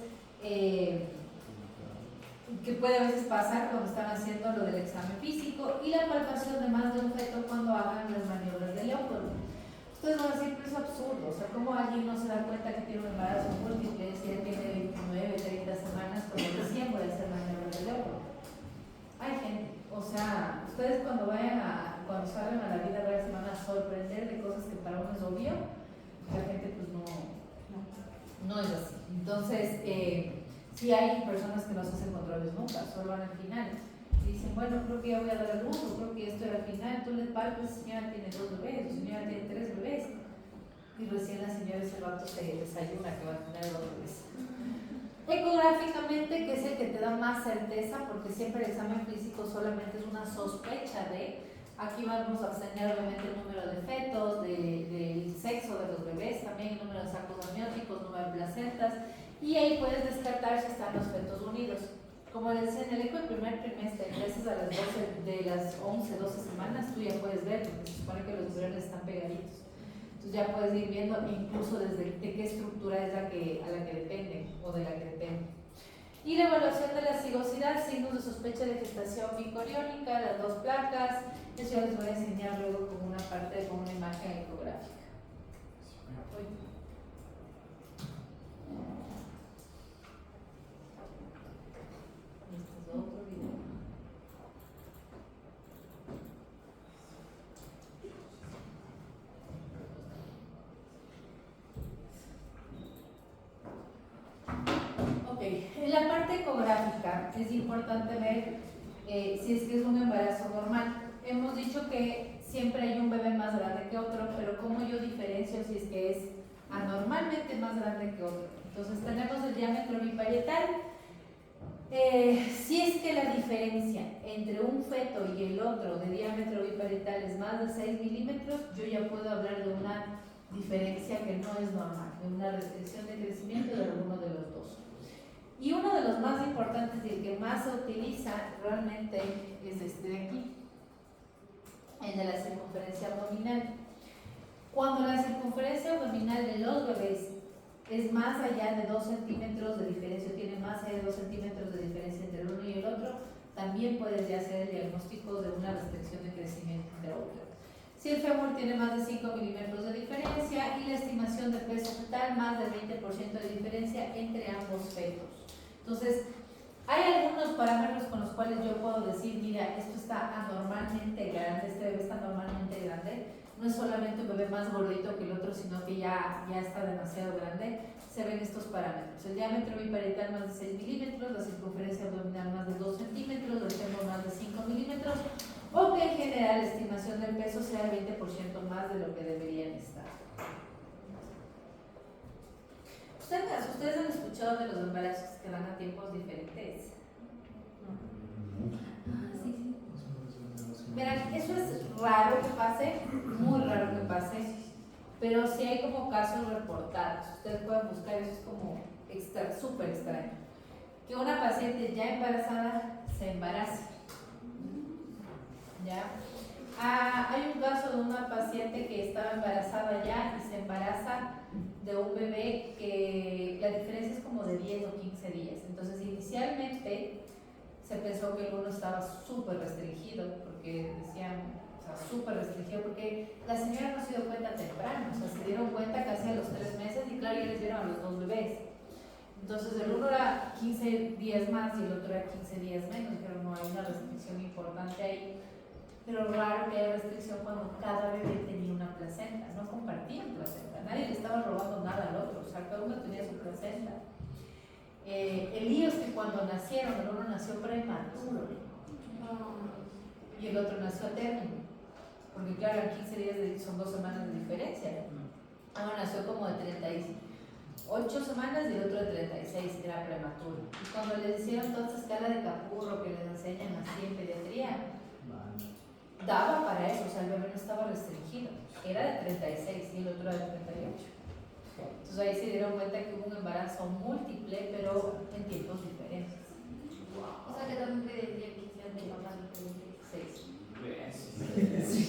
pasar cuando están haciendo lo del examen físico, y la palpación de más de un feto cuando hagan las maniobras de Leopold. Ustedes van a decir, pero es absurdo, o sea, ¿cómo alguien no se da cuenta que tiene un embarazo múltiple si ya tiene 29, 30 semanas cuando recién puede hacer maniobras de Leopold? Hay gente, o sea, ustedes cuando salgan a la vida real se van a sorprender de cosas que para uno es obvio, la gente pues no es así. Entonces, sí hay personas que no se hacen controles nunca, solo van al final. Y dicen, bueno, creo que ya voy a dar a luz, o creo que esto era al final, tú les palpas, señora tiene 2 bebés, o señora tiene 3 bebés. Y recién la señora ese rato se desayuna que va a tener 2 bebés. Ecográficamente, que es el que te da más certeza, porque siempre el examen físico solamente es una sospecha de. Aquí vamos a enseñar obviamente el número de fetos, del sexo de los bebés, también el número de sacos amnióticos, número de placentas, y ahí puedes descartar si están los fetos unidos. Como les decía, en el eco del primer trimestre, empiezas a las 11, 12 semanas, tú ya puedes ver, porque se supone que los embriones están pegaditos. Entonces ya puedes ir viendo incluso desde de qué estructura es a la que dependen o de la que dependen. Y la evaluación de la cigosidad, signos de sospecha de gestación micoriónica, las 2 placas. Eso ya les voy a enseñar luego como una parte, como una imagen ecográfica. Este es otro video. Ok, en la parte ecográfica es importante ver si es que es un embarazo normal. Hemos dicho que siempre hay un bebé más grande que otro, pero ¿cómo yo diferencio si es que es anormalmente más grande que otro? Entonces tenemos el diámetro biparietal. Si es que la diferencia entre un feto y el otro de diámetro biparietal es más de 6 milímetros, yo ya puedo hablar de una diferencia que no es normal, de una restricción de crecimiento de alguno de los dos. Y uno de los más importantes y el que más se utiliza realmente es este de aquí, el de la circunferencia abdominal. Cuando la circunferencia abdominal de los bebés es más allá de 2 centímetros de diferencia, tiene más allá de 2 centímetros de diferencia entre el uno y el otro, también puedes ya hacer el diagnóstico de una restricción de crecimiento intraútero. Si el fémur tiene más de 5 milímetros de diferencia y la estimación de peso fetal más del 20% de diferencia entre ambos fetos. Entonces, hay algunos parámetros con los cuales yo puedo decir, mira, esto está anormalmente grande, este bebé está anormalmente grande. No es solamente un bebé más gordito que el otro, sino que ya está demasiado grande. Se ven estos parámetros. El diámetro biparietal más de 6 milímetros, la circunferencia abdominal más de 2 centímetros, el fémur más de 5 milímetros, o que en general la estimación del peso sea el 20% más de lo que deberían estar. ¿Ustedes han escuchado de los embarazos que dan a tiempos diferentes? Sí. Verán, eso es raro que pase, muy raro que pase, pero sí hay como casos reportados. Ustedes pueden buscar, eso es como súper extraño. Que una paciente ya embarazada se embarace. ¿Ya? Hay un caso de una paciente que estaba embarazada ya y se embaraza de un bebé que la diferencia es como de 10 o 15 días. Entonces, inicialmente se pensó que el uno estaba súper restringido, porque decían, o sea, súper restringido, porque la señora no se dio cuenta temprano, o sea, se dieron cuenta casi a los 3 meses y claro, ya les dieron a los 2 bebés. Entonces, el uno era 15 días más y el otro era 15 días menos, pero no hay una restricción importante ahí. Pero raro que haya restricción cuando cada bebé tenía una placenta, no compartían placenta, nadie le estaba robando nada al otro, o sea, cada uno tenía su placenta. El lío es que cuando nacieron, el uno nació prematuro y el otro nació a término, porque claro, 15 días son 2 semanas de diferencia, ¿no? 8 semanas y el otro de 36, era prematuro. Y cuando les hicieron toda esa escala de Capurro que les enseñan así en pediatría, daba para eso, o sea, el bebé no estaba restringido, era de 36 y el otro era de 38. Entonces ahí se dieron cuenta que hubo un embarazo múltiple, pero en tiempos diferentes. O sea que también pediría que sean de papá de 6. Sí.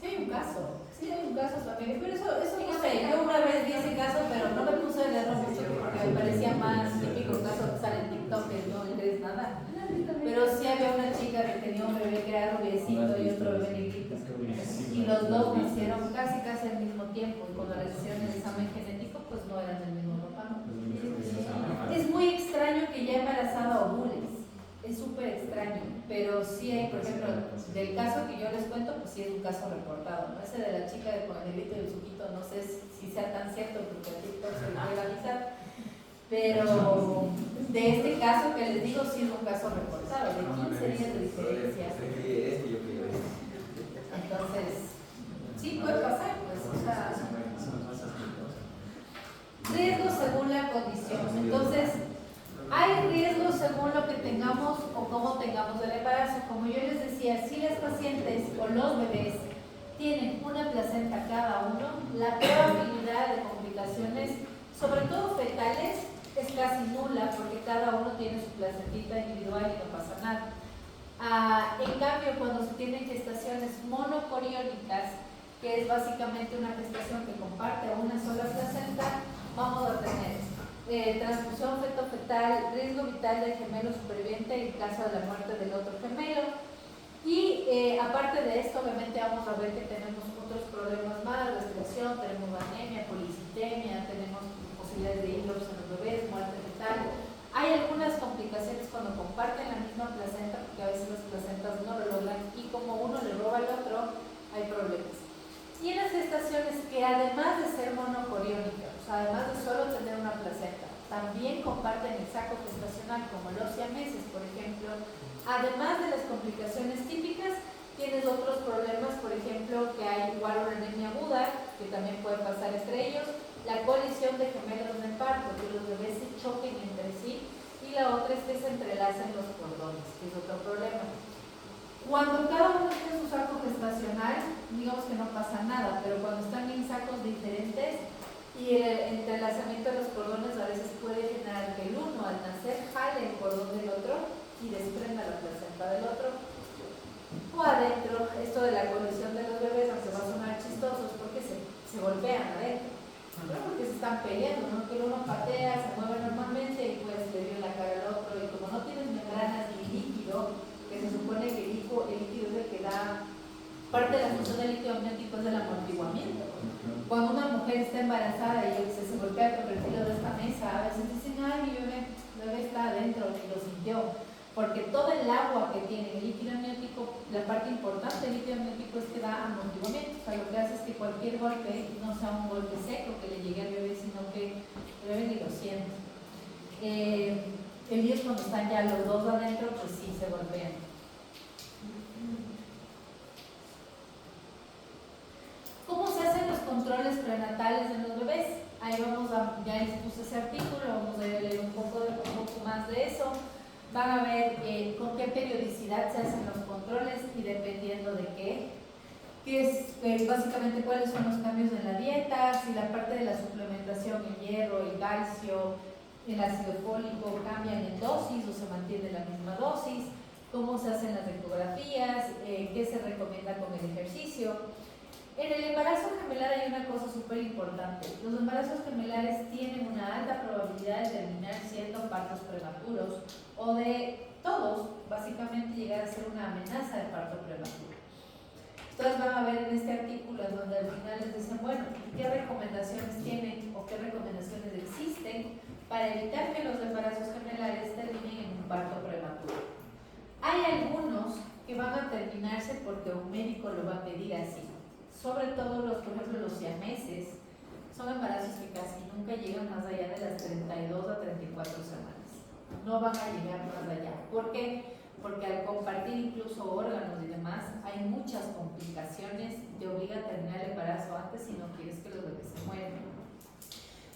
Sí hay un caso también, pero eso no sé, yo una vez vi ese caso, pero no me puse a leerlo mucho porque me parecía más típico caso que sale en TikTok, que no lees nada. Pero sí había una chica que tenía un bebé que era rubiecito y otro bebé negrito. Y los dos nacieron casi al mismo tiempo, y cuando les hicieron el examen genético, pues no eran del mismo papá. Es muy extraño que ya embarazada ovules, es súper extraño, pero sí hay, por ejemplo, del caso que yo les cuento, pues sí es un caso reportado, ¿no? Ese de la chica de con el negrito y el suquito, no sé si sea tan cierto porque a TikTok se puede avisar, pero de este caso que les digo, sí es un caso reportado, de 15 días de diferencia. Entonces, sí puede pasar, pues, o sea, riesgos según la condición. Entonces, hay riesgos según lo que tengamos o cómo tengamos el embarazo. Como yo les decía, si las pacientes o los bebés tienen una placenta cada uno, la probabilidad de complicaciones, sobre todo fetales, es casi nula porque cada uno tiene su placentita individual y no pasa nada. En cambio, cuando se tienen gestaciones monocoriónicas, que es básicamente una gestación que comparte una sola placenta, vamos a tener transfusión feto-fetal, riesgo vital del gemelo superviviente en caso de la muerte del otro gemelo. Y aparte de esto, obviamente vamos a ver que tenemos otros problemas más, respiración, tenemos anemia, policitemia, tenemos posibilidades de hídrox en los bebés, muerte fetal. Hay algunas complicaciones cuando comparten la misma placenta, porque a veces las placentas no lo logran y como uno le roba al otro, hay problemas. Y en las gestaciones que además de ser monocoriónicas, o sea, además de solo tener una placenta, también comparten el saco gestacional como los siameses, por ejemplo, además de las complicaciones típicas, tienes otros problemas, por ejemplo, que hay igual una anemia aguda, que también puede pasar entre ellos, la colisión de gemelos de parto, que los bebés se choquen entre sí, y la otra es que se entrelacen los cordones, que es otro problema. Cuando cada uno tiene su saco gestacional, digamos que no pasa nada, pero cuando están en sacos diferentes y el entrelazamiento de los cordones a veces puede generar que el uno al nacer jale el cordón del otro y desprenda la placenta del otro. O adentro, esto de la colisión de los bebés, aunque va a sonar chistoso, es porque se golpean adentro, ¿no? Porque se están peleando, ¿no? Que el uno patea, se mueve normalmente y pues le dio la cara al otro, y como no tienes membranas ni líquido, que se supone que el líquido es el que da parte de la función del líquido amniótico, es el amortiguamiento. Cuando una mujer está embarazada y se golpea con el filo de esta mesa, a veces dicen, ay, mi bebé está adentro y lo sintió, porque todo el agua que tiene el líquido amniótico, la parte importante del líquido amniótico es que da amortiguamiento, o sea, lo que hace es que cualquier golpe no sea un golpe seco que le llegue al bebé, sino que el bebé ni lo siente. El día es cuando están ya los dos adentro, pues sí se golpean. ¿Cómo se hacen los controles prenatales en los bebés? Ahí ya les puse ese artículo, vamos a leer un poco más de eso. Van a ver con qué periodicidad se hacen los controles y dependiendo de qué es básicamente cuáles son los cambios en la dieta, si la parte de la suplementación, el hierro, el calcio, el ácido fólico cambian en dosis o se mantiene la misma dosis, cómo se hacen las ecografías, qué se recomienda con el ejercicio. En el embarazo gemelar hay una cosa súper importante. Los embarazos gemelares tienen una alta probabilidad de terminar siendo partos prematuros o de todos, básicamente, llegar a ser una amenaza de parto prematuro. Ustedes van a ver en este artículo en donde al final les dicen, bueno, ¿qué recomendaciones tienen o qué recomendaciones existen para evitar que los embarazos gemelares terminen en un parto prematuro? Hay algunos que van a terminarse porque un médico lo va a pedir así. Sobre todo por ejemplo, los siameses, son embarazos que casi nunca llegan más allá de las 32 a 34 semanas. No van a llegar más allá. ¿Por qué? Porque al compartir incluso órganos y demás, hay muchas complicaciones, te obliga a terminar el embarazo antes si no quieres que los bebés se mueran.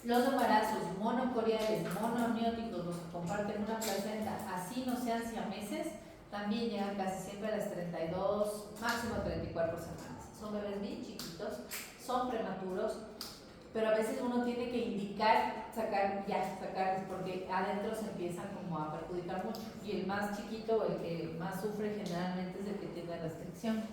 Los embarazos monocoriales, monoamnióticos, los que comparten una placenta, así no sean siameses, también llegan casi siempre a las 32, máximo 34 semanas. Son bebés bien chiquitos, son prematuros, pero a veces uno tiene que indicar sacarles, porque adentro se empiezan como a perjudicar mucho. Y el más chiquito o el que más sufre generalmente es el que tiene restricción.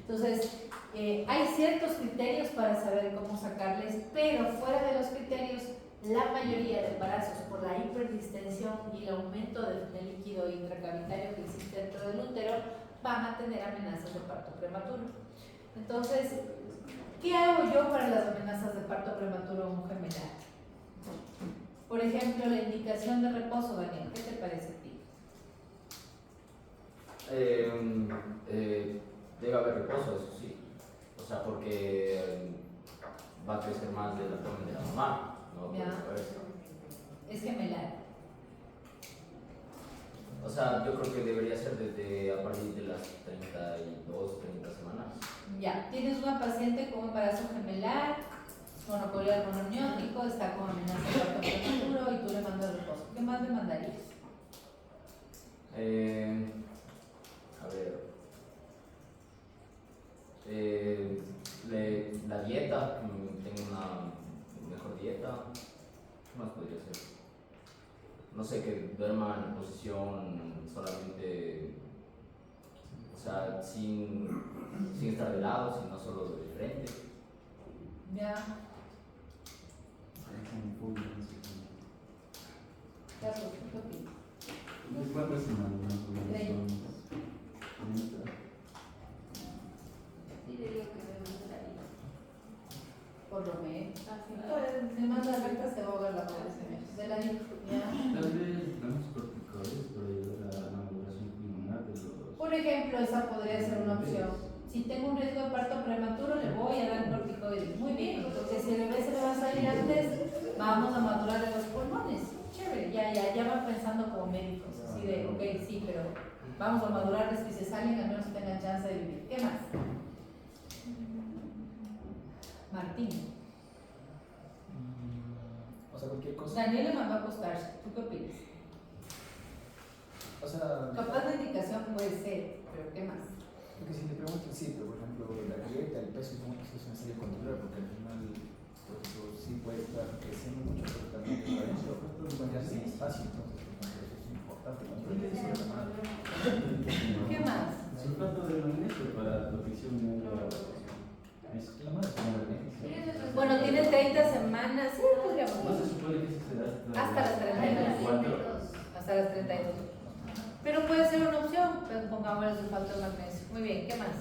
Entonces, hay ciertos criterios para saber cómo sacarles, pero fuera de los criterios, la mayoría de embarazos por la hiperdistensión y el aumento del líquido intracavitario que existe dentro del útero van a tener amenazas de parto prematuro. Entonces, ¿qué hago yo para las amenazas de parto prematuro en un gemelar? Por ejemplo, la indicación de reposo, Daniel, ¿qué te parece a ti? Debe haber reposo, eso sí. O sea, porque va a crecer más del abdomen de la mamá, ¿no? Ya. Es gemelar. O sea, yo creo que debería ser desde a partir de las 32, 30 semanas. Ya, tienes una paciente con embarazo gemelar, monocorial monoamniótico, está con amenaza de parto prematuro y tú le mandas reposo. ¿Qué más le mandarías? A ver. La dieta, tengo una mejor dieta. ¿Qué más podría ser? No sé, que duerma en posición solamente, o sea, sin estar de lado, sino solo de frente. Ya, Carlos, ¿qué opinas? ¿Cuántas semanas? Sí, le digo que me gustaría. Por lo menos. Así Entonces, me manda recta, se va a ahogar la pobre señora. De la dijo, ya. Tal vez damos corticoides para ayudar a la maduración pulmonar de los... Por ejemplo, esa podría ser una opción. Si tengo un riesgo de parto prematuro, le voy a dar corticoides. Muy bien, porque si el bebé se me va a salir antes, vamos a madurarle los pulmones. Chévere, ya van pensando como médicos. Así de, ok, sí, pero vamos a madurarles que se salen, al menos tengan chance de vivir. ¿Qué más? Martín. O sea, cualquier cosa. Daniel le mandó a acostarse. ¿Tú qué opinas? O sea, Capaz la indicación puede ser, pero ¿qué más? porque si te pregunto, sí, pero por ejemplo, la dieta, el peso y todo eso es necesario controlar, porque al final, por ejemplo, sí puede estar creciendo mucho, pero también encontrarse en espacio, entonces, por ejemplo, eso es importante, controlar el peso de la madre. ¿Qué más? Sulfato de magnesio para protección de la... Es que la madre es una emergencia. Bueno, tiene 30 semanas, sí, podríamos. No se supone que eso se da Hasta las 32. Hasta las 32. Pero puede ser una opción, pues pongamos el sulfato de magnesio. Muy bien, ¿qué más?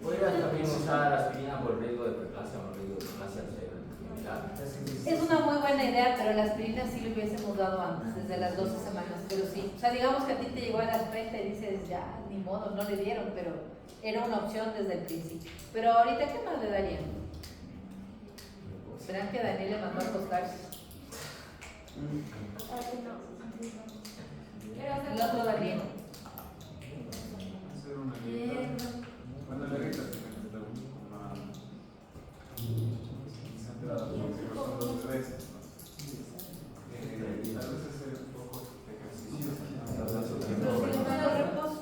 Podrías también usar aspirina por riesgo de preeclampsia o riesgo de preeclampsia cerebral. Es una muy buena idea, pero la aspirina sí lo hubiésemos dado antes, desde las 12 semanas, pero sí. O sea, digamos que a ti te llegó a las 30 y dices, ya, ni modo, no le dieron, pero era una opción desde el principio. Pero ahorita, ¿qué más le darían? Verán que Daniel le mandó a acostarse. El otro Daniel. Hacer una dieta. Cuando la dieta tiene que estar más centrada, porque son los bebés. Tal vez hacer un poco de ejercicio. Le mando reposo.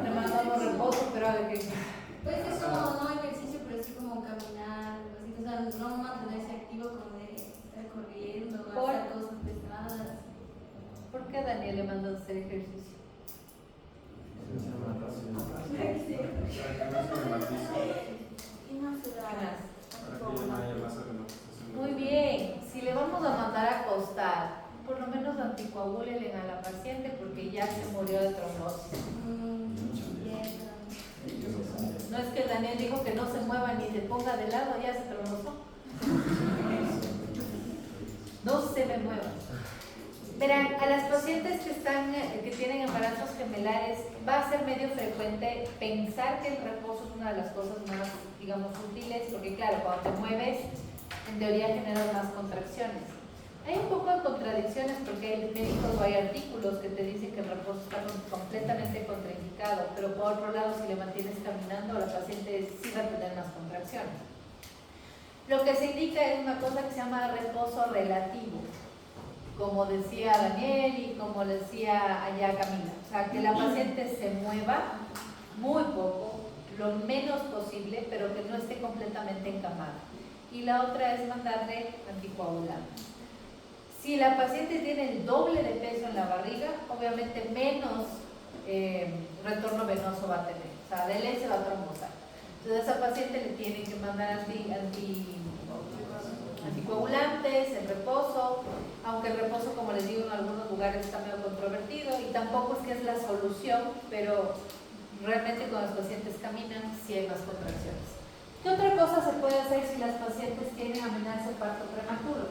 Le mandamos reposo, pero a ver qué. Pues es como, no ejercicio, pero sí como caminar, así, o sea, no mantenerse activo como de estar corriendo, hacer cosas pesadas. ¿Por qué a Daniel le mandó a hacer ejercicio? Y no se da. Para que ya no haya más organización. Muy bien, si le vamos a mandar a acostar, por lo menos anticoagúlenle a la paciente porque ya se murió de trombosis. No es que Daniel dijo que no se mueva ni se ponga de lado, ya se trombosó. No se me mueva. Verán, a las pacientes que tienen embarazos gemelares va a ser medio frecuente pensar que el reposo es una de las cosas más, digamos, útiles, porque claro, cuando te mueves, en teoría generas más contracciones. Hay un poco de contradicciones porque hay médicos o hay artículos que te dicen que el reposo está completamente contraindicado, pero por otro lado, si le mantienes caminando, la paciente sí va a tener más contracciones. Lo que se indica es una cosa que se llama reposo relativo, como decía Daniel y como decía allá Camila. O sea, que la paciente se mueva muy poco, lo menos posible, pero que no esté completamente encamada. Y la otra es mandarle anticoagulantes. Si la paciente tiene el doble de peso en la barriga, obviamente menos retorno venoso va a tener. O sea, de ley se va a trombosar. Entonces a esa paciente le tienen que mandar anticoagulantes, el reposo, aunque el reposo, como les digo, en algunos lugares está medio controvertido y tampoco es que es la solución, pero realmente cuando los pacientes caminan sí hay más contracciones. ¿Qué otra cosa se puede hacer si las pacientes tienen amenaza de parto prematuro?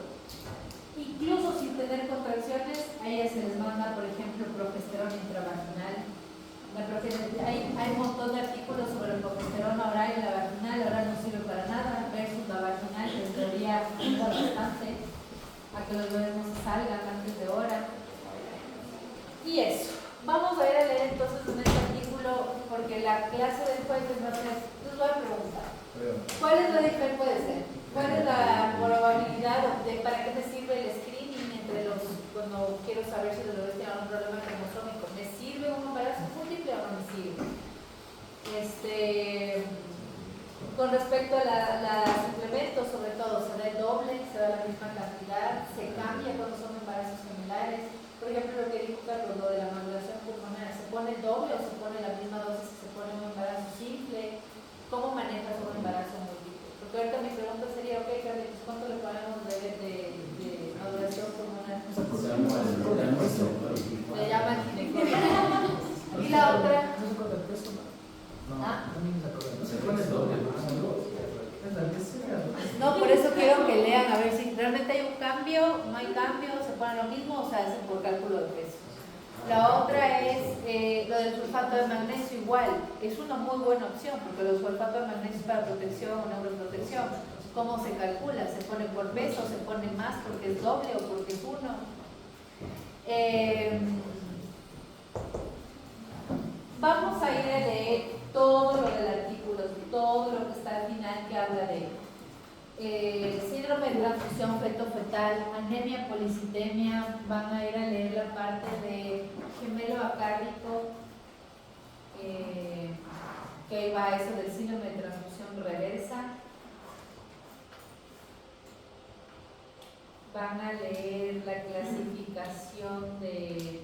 Incluso sin tener contracciones, a ellas se les manda, por ejemplo, progesterona intravaginal. Hay un montón de artículos sobre la progesterona oral y la vaginal. La oral no sirve para nada, versus la vaginal, que en teoría ayuda bastante a que los bebés no se salgan antes de hora. Y eso. Vamos a ir a leer entonces en este artículo, porque la clase del jueves va a ser, les voy a preguntar, ¿cuál es la diferencia? Puede ser, ¿cuál es la probabilidad de para qué me sirve el screening entre los, cuando quiero saber si los bebés tienen un problema cromosómico? ¿Me sirve un embarazo múltiple o no me sirve? Con respecto a la suplementos, sobre todo, ¿se da el doble? ¿Se da la misma cantidad? ¿Se cambia cuando son embarazos gemelar? Por ejemplo, lo que dijo Carlos, lo de la maduración pulmonar, ¿se pone el doble o se pone la misma dosis que se pone en un embarazo simple? ¿Cómo manejas un embarazo múltiple? Porque ahorita mi pregunta sería, ok, Carlitos, ¿cuánto le ponemos de maduración pulmonar? Le llaman ginecólogo. Y la otra. ¿No se corta el peso? No, también se corta el peso. Se pone doble. No, por eso quiero que lean a ver si realmente hay un cambio, no hay cambio, se pone lo mismo o se hace por cálculo de peso. La otra es lo del sulfato de magnesio, igual, es una muy buena opción porque el sulfato de magnesio es para protección o neuroprotección. ¿Cómo se calcula? ¿Se pone por peso? ¿Se pone más porque es doble o porque es uno? Vamos a ir a leer todo lo del artículo, todo lo que está al final que habla de síndrome de transfusión feto-fetal, anemia policitemia. Van a ir a leer la parte de gemelo acárdico, que va a eso del síndrome de transfusión reversa. Van a leer la clasificación de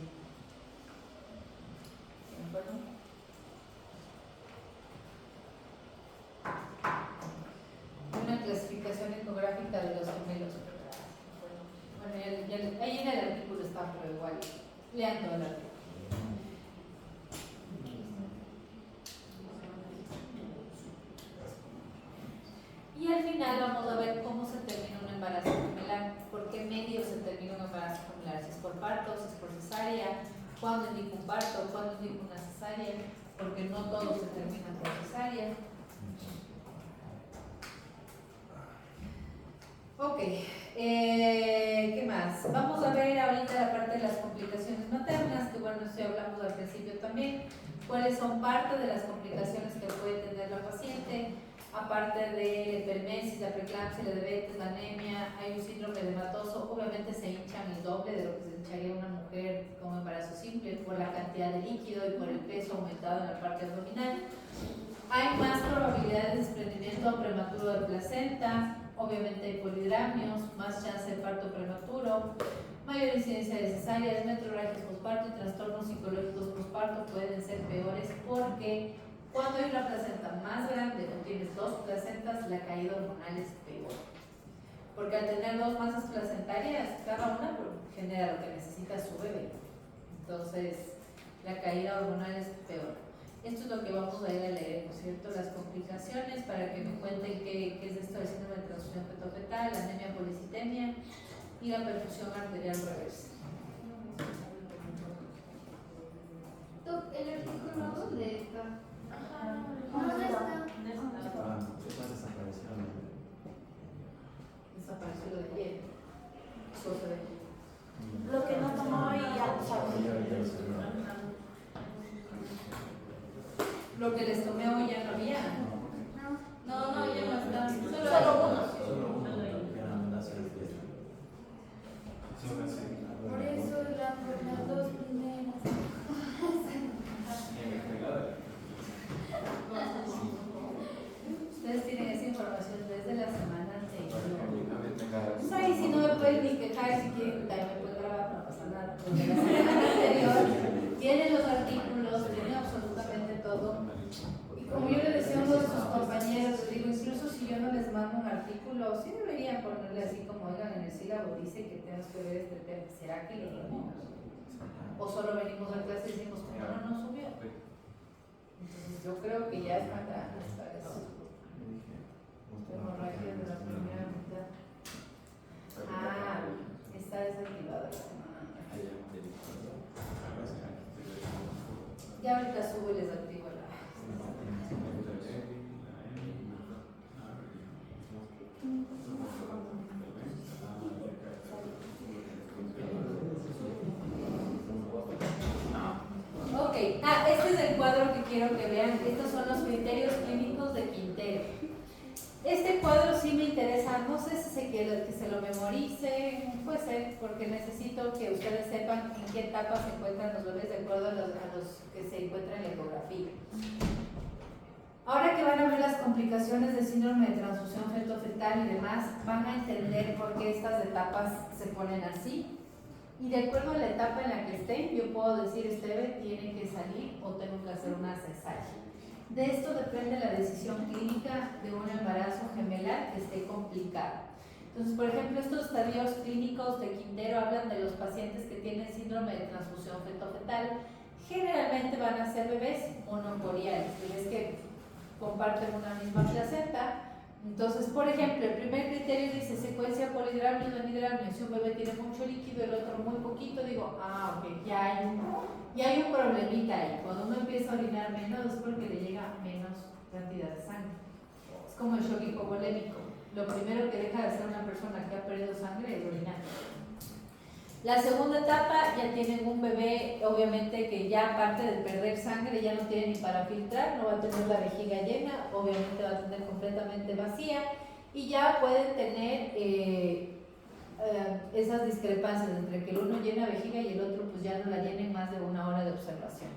una clasificación ecográfica de los gemelos. Bueno, ahí en el artículo está, pero igual, lean todo el artículo. Y al final vamos a ver cómo se termina un embarazo gemelar, por qué medio se termina un embarazo gemelar, si es por parto, si es por cesárea, cuándo indica un parto, cuándo indica una cesárea, porque no todos se terminan por cesárea. Ok, ¿qué más? Vamos a ver ahorita la parte de las complicaciones maternas, que bueno, esto ya hablamos al principio también, cuáles son parte de las complicaciones que puede tener la paciente, aparte de la hipermesis, la preeclampsia, la diabetes, la anemia, hay un síndrome edematoso, obviamente se hinchan el doble de lo que se hincharía una mujer con embarazo simple por la cantidad de líquido y por el peso aumentado en la parte abdominal. Hay más probabilidades de desprendimiento prematuro de placenta, obviamente hay polidramios, más chance de parto prematuro, mayor incidencia de cesáreas, metrorragias posparto y trastornos psicológicos posparto pueden ser peores porque cuando hay una placenta más grande o tienes dos placentas, la caída hormonal es peor. Porque al tener dos masas placentarias, cada una genera lo que necesita su bebé. Entonces, la caída hormonal es peor. Esto es lo que vamos a ir a leer, ¿no es cierto? Las complicaciones, para que me cuenten qué es esto del síndrome de transfusión feto-fetal, la anemia policitemia y la perfusión arterial reversa. ¿El artículo dónde está? ¿Dónde está? Desapareció lo de ayer. Cosa de ayer. Lo que no tomó y ya lo sabe. Lo que les tomé hoy ya no había. No, ya no está. Solo uno. pueden ni quejar si quieren, también me pueden grabar, no pasa nada. Porque la semana anterior tienen los artículos, tienen absolutamente todo. Y como yo le decía a uno de sus compañeros, les digo, incluso si yo no les mando un artículo, sí deberían ponerle así como, oigan, en el sílabo dice que tenemos que ver este tema. ¿Será que lo leemos? O solo venimos a clase y decimos, no subió. Entonces yo creo que ya es más grande para eso. Hemorragia de la primera mitad. Está desactivada. Ya ahorita subo y les activo la. Ok, este es el cuadro que quiero que vean. Estos son los criterios clínicos de Quintero. Este cuadro sí me interesa, no sé si se quiere que se lo memorice, puede ser, porque necesito que ustedes sepan en qué etapa se encuentran los bebés de acuerdo a los que se encuentran en la ecografía. Ahora que van a ver las complicaciones del síndrome de transfusión feto-fetal y demás, van a entender por qué estas etapas se ponen así. Y de acuerdo a la etapa en la que estén, yo puedo decir, este bebé tiene que salir o tengo que hacer una cesárea. De esto depende la decisión clínica de un embarazo gemelar que esté complicado. Entonces, por ejemplo, estos estadios clínicos de Quintero hablan de los pacientes que tienen síndrome de transfusión feto-fetal. Generalmente van a ser bebés monocoriales, bebés que comparten una misma placenta. Entonces, por ejemplo, el primer criterio dice secuencia polidramnio, anhidramnio. Si un bebé tiene mucho líquido, el otro muy poquito, digo, ok, ya hay un problemita ahí. Cuando uno empieza a orinar menos es porque le llega menos cantidad de sangre. Es como el shock hipovolémico. Lo primero que deja de hacer una persona que ha perdido sangre es orinar. La segunda etapa ya tienen un bebé, obviamente que ya aparte de perder sangre ya no tiene ni para filtrar, no va a tener la vejiga llena, obviamente va a tener completamente vacía y ya pueden tener esas discrepancias entre que el uno llena vejiga y el otro pues ya no la llenen más de una hora de observación.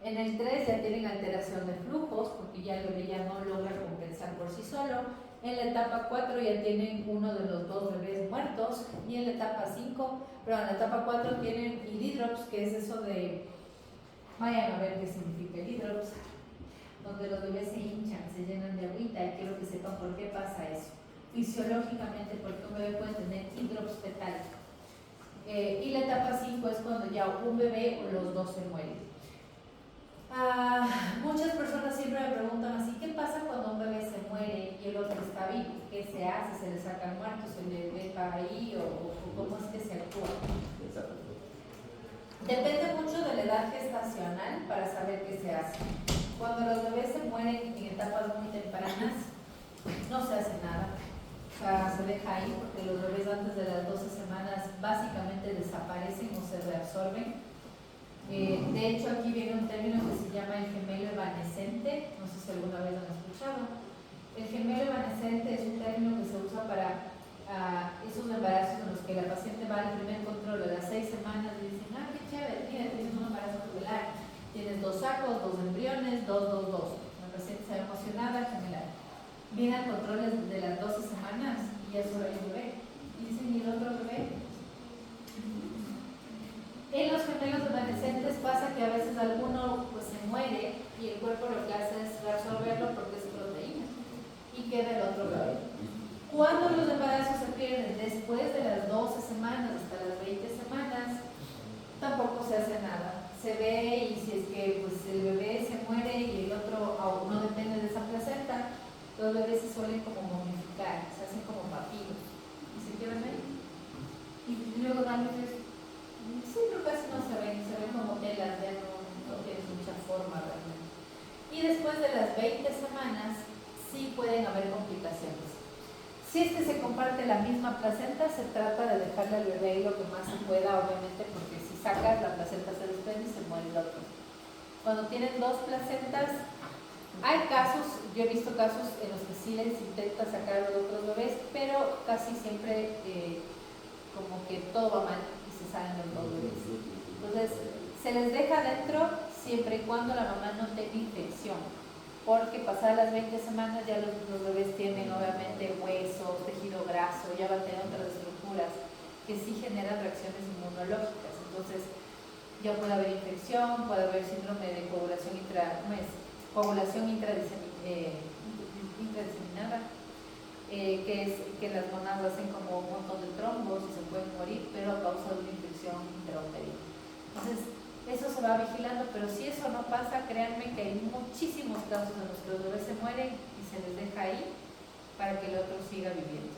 En el 3 ya tienen alteración de flujos porque ya el bebé ya no logra compensar por sí solo. En la etapa 4 ya tienen uno de los dos bebés muertos y en la etapa 5, pero en la etapa 4 tienen hidrops, que es eso de, vayan a ver qué significa el hidrops, donde los bebés se hinchan, se llenan de agüita y quiero que sepan por qué pasa eso. Fisiológicamente, porque un bebé puede tener hidrops fetal. Y la etapa 5 es cuando ya un bebé o los dos se mueren. Muchas personas siempre me preguntan así, ¿qué pasa cuando un bebé se muere y el otro está vivo? ¿Qué se hace? ¿Se le sacan muertos? ¿Se le deja ahí? ¿O cómo es que se actúa? Depende mucho de la edad gestacional para saber qué se hace. Cuando los bebés se mueren en etapas muy tempranas, no se hace nada. O sea, se deja ahí porque los bebés antes de las 12 semanas básicamente desaparecen o se reabsorben. De hecho, aquí viene un término que se llama el gemelo evanescente, no sé si alguna vez lo han escuchado. El gemelo evanescente es un término que se usa para esos embarazos en los que la paciente va al primer control a las 6 semanas y dicen, qué chévere, mira, tienes un embarazo gemelar, tienes 2 sacos, 2 embriones, 2. La paciente está emocionada, gemelar. Vienen controles de las 12 semanas y ya solo hay un bebé. Y dicen, ¿y el otro bebé? En los gemelos evanescentes pasa que a veces alguno pues, se muere y el cuerpo lo que hace es reabsorberlo porque es proteína y queda el otro bebé. Cuando los embarazos se pierden después de las 12 semanas hasta las 20 semanas, tampoco se hace nada. Se ve y si es que pues, el bebé se muere y el otro no depende de esa placenta, los bebés se suelen como momificar, se hacen como papilos y se quedan ahí. Y luego dan sí, pero casi no se ven como telas, ya no tienen mucha forma realmente. Y después de las 20 semanas sí pueden haber complicaciones. Si es que se comparte la misma placenta, se trata de dejarle al bebé lo que más se pueda, obviamente, porque si sacas la placenta se desprende y se muere el otro. Cuando tienen 2 placentas, hay casos, yo he visto casos en los que sí les intenta sacar a los otros bebés, pero casi siempre como que todo va mal. Se salen los 2 bebés. Entonces, se les deja dentro siempre y cuando la mamá no tenga infección, porque pasadas las 20 semanas ya los bebés tienen obviamente huesos, tejido graso, ya van a tener otras estructuras. que sí generan reacciones inmunológicas. Entonces, ya puede haber infección, puede haber síndrome de coagulación intradiseminada, que es que las monadas hacen como un montón de trombos y se pueden morir, pero a causa de una infección intrauterina. Entonces, eso se va vigilando, pero si eso no pasa, créanme que hay muchísimos casos en los que los bebés se mueren y se les deja ahí para que el otro siga viviendo.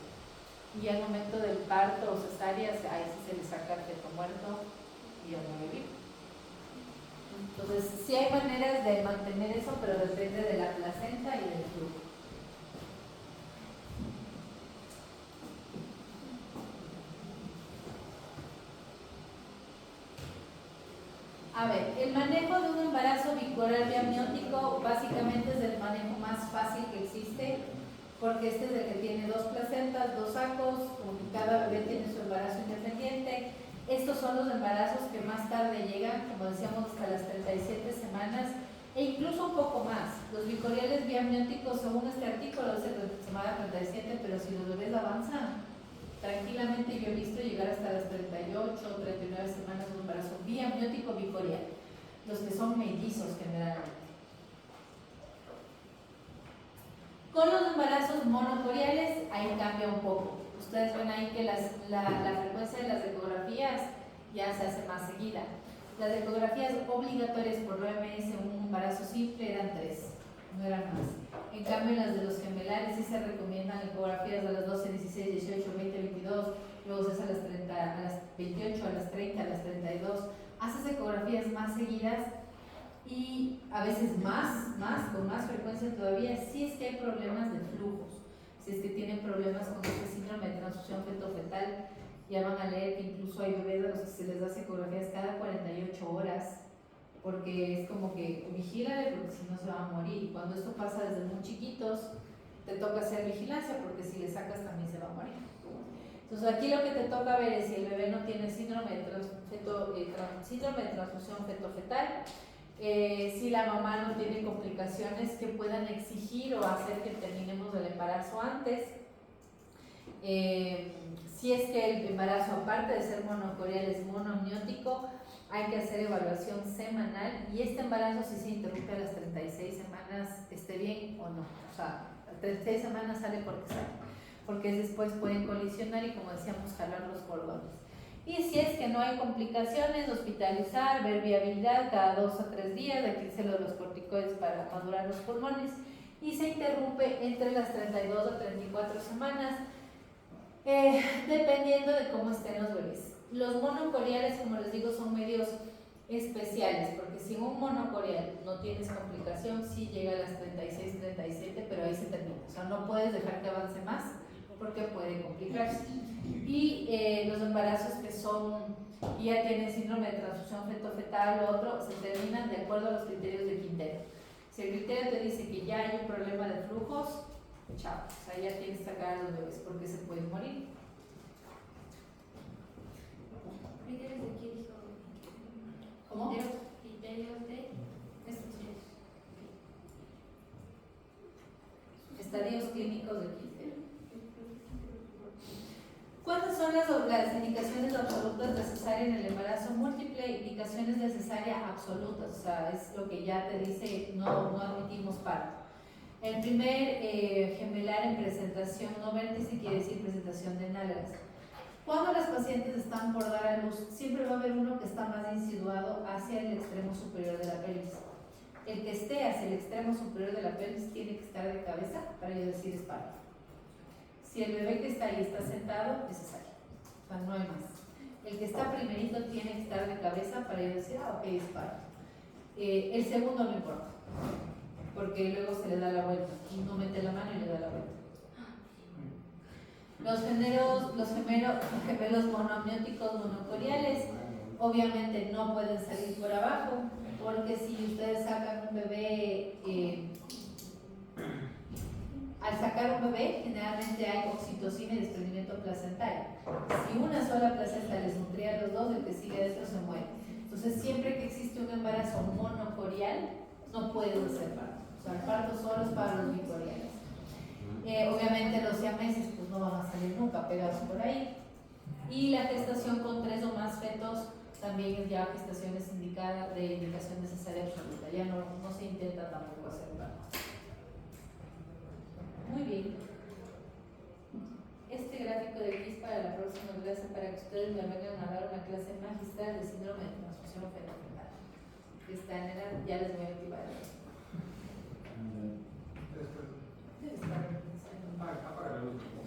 Y al momento del parto o cesárea, ahí sí se le saca el feto muerto y ya no vive. Entonces, sí hay maneras de mantener eso, pero depende de la placenta y del flujo. A ver, el manejo de un embarazo bicular biamniótico básicamente es el manejo más fácil que existe, porque este es el que tiene 2 placentas, 2 sacos, cada bebé tiene su embarazo independiente. Estos son los embarazos que más tarde llegan, como decíamos, hasta las 37 semanas e incluso un poco más. Los bicoriales biamnióticos, según este artículo, es de semana 37, pero si los bebés avanzan, tranquilamente yo he visto llegar hasta las 38 o 39 semanas de un embarazo biamniótico bicorial, los que son mellizos generalmente. Con los embarazos monocoriales, ahí cambia un poco. Ustedes ven ahí que la frecuencia de las ecografías ya se hace más seguida. Las ecografías obligatorias por OMS en un embarazo simple eran 3, no eran más. En cambio, las de los gemelares sí se recomiendan ecografías a las 12, 16, 18, 20, 22, luego se hace a las 30, a las 28, a las 30, a las 32. Haces ecografías más seguidas y a veces con más frecuencia todavía, si es que hay problemas de flujos, si es que tienen problemas con este síndrome de transfusión feto-fetal. Ya van a leer que incluso hay bebés a los que se les hace ecografías cada 48 horas, porque es como que vigílale porque si no se va a morir. Y cuando esto pasa desde muy chiquitos, te toca hacer vigilancia porque si le sacas también se va a morir. Entonces aquí lo que te toca ver es si el bebé no tiene síndrome de transfusión feto-fetal, si la mamá no tiene complicaciones que puedan exigir o hacer que terminemos el embarazo antes, si es que el embarazo, aparte de ser monocorial, es monoamniótico, hay que hacer evaluación semanal y este embarazo, si se interrumpe a las 36 semanas, esté bien o no. O sea, a 36 semanas sale porque sale, porque después pueden colisionar y, como decíamos, jalar los cordones. Y si es que no hay complicaciones, hospitalizar, ver viabilidad cada 2 a 3 días, aquí se los corticoides para madurar los pulmones, y se interrumpe entre las 32 a 34 semanas, dependiendo de cómo estén los bebés. Los monocoriales, como les digo, son medios especiales, porque si un monocorial no tienes complicación, sí llega a las 36, 37, pero ahí se termina. O sea, no puedes dejar que avance más, porque puede complicarse. Y los embarazos que ya tienen síndrome de transfusión feto-fetal o otro, se terminan de acuerdo a los criterios de Quintero. Si el criterio te dice que ya hay un problema de flujos, chao, o sea, ya tienes que sacar a los bebés porque se pueden morir. ¿Criterios de qué dijo? ¿Cómo? Criterios de estadios clínicos de Quintero. ¿Cuáles son las indicaciones absolutas de cesárea en el embarazo múltiple? Indicaciones de cesárea absolutas, o sea, es lo que ya te dice, no admitimos parto. El primer gemelar en presentación no vértice quiere decir presentación de nalgas. Cuando las pacientes están por dar a luz, siempre va a haber uno que está más insinuado hacia el extremo superior de la pelvis. El que esté hacia el extremo superior de la pelvis tiene que estar de cabeza para yo decir es parto. Si el bebé que está ahí está sentado, es cesárea. O sea, no hay más. El que está primerito tiene que estar de cabeza para yo decir, ok, es parto. El segundo no importa, porque luego se le da la vuelta. Uno mete la mano y le da la vuelta. Los gemelos monoamnióticos monocoriales obviamente no pueden salir por abajo, porque si ustedes sacan un bebé, al sacar un bebé generalmente hay oxitocina y desprendimiento placentario. Si una sola placenta les nutría a los dos, el que sigue adentro se muere. Entonces, siempre que existe un embarazo monocorial, no pueden hacer parto. O sea, el parto solo es para los bicoriales. Obviamente los siameses pues no van a salir nunca pegados por ahí. Y la gestación con 3 o más fetos también es ya gestaciones indicadas de indicación necesaria absoluta, ya no se intenta tampoco hacer nada. Muy bien. Este gráfico de aquí es para la próxima clase, para que ustedes me vengan a dar una clase magistral de síndrome de transfusión fenomenal. Que está en el, ya les voy a activar. Debe estar. Apaga la luz.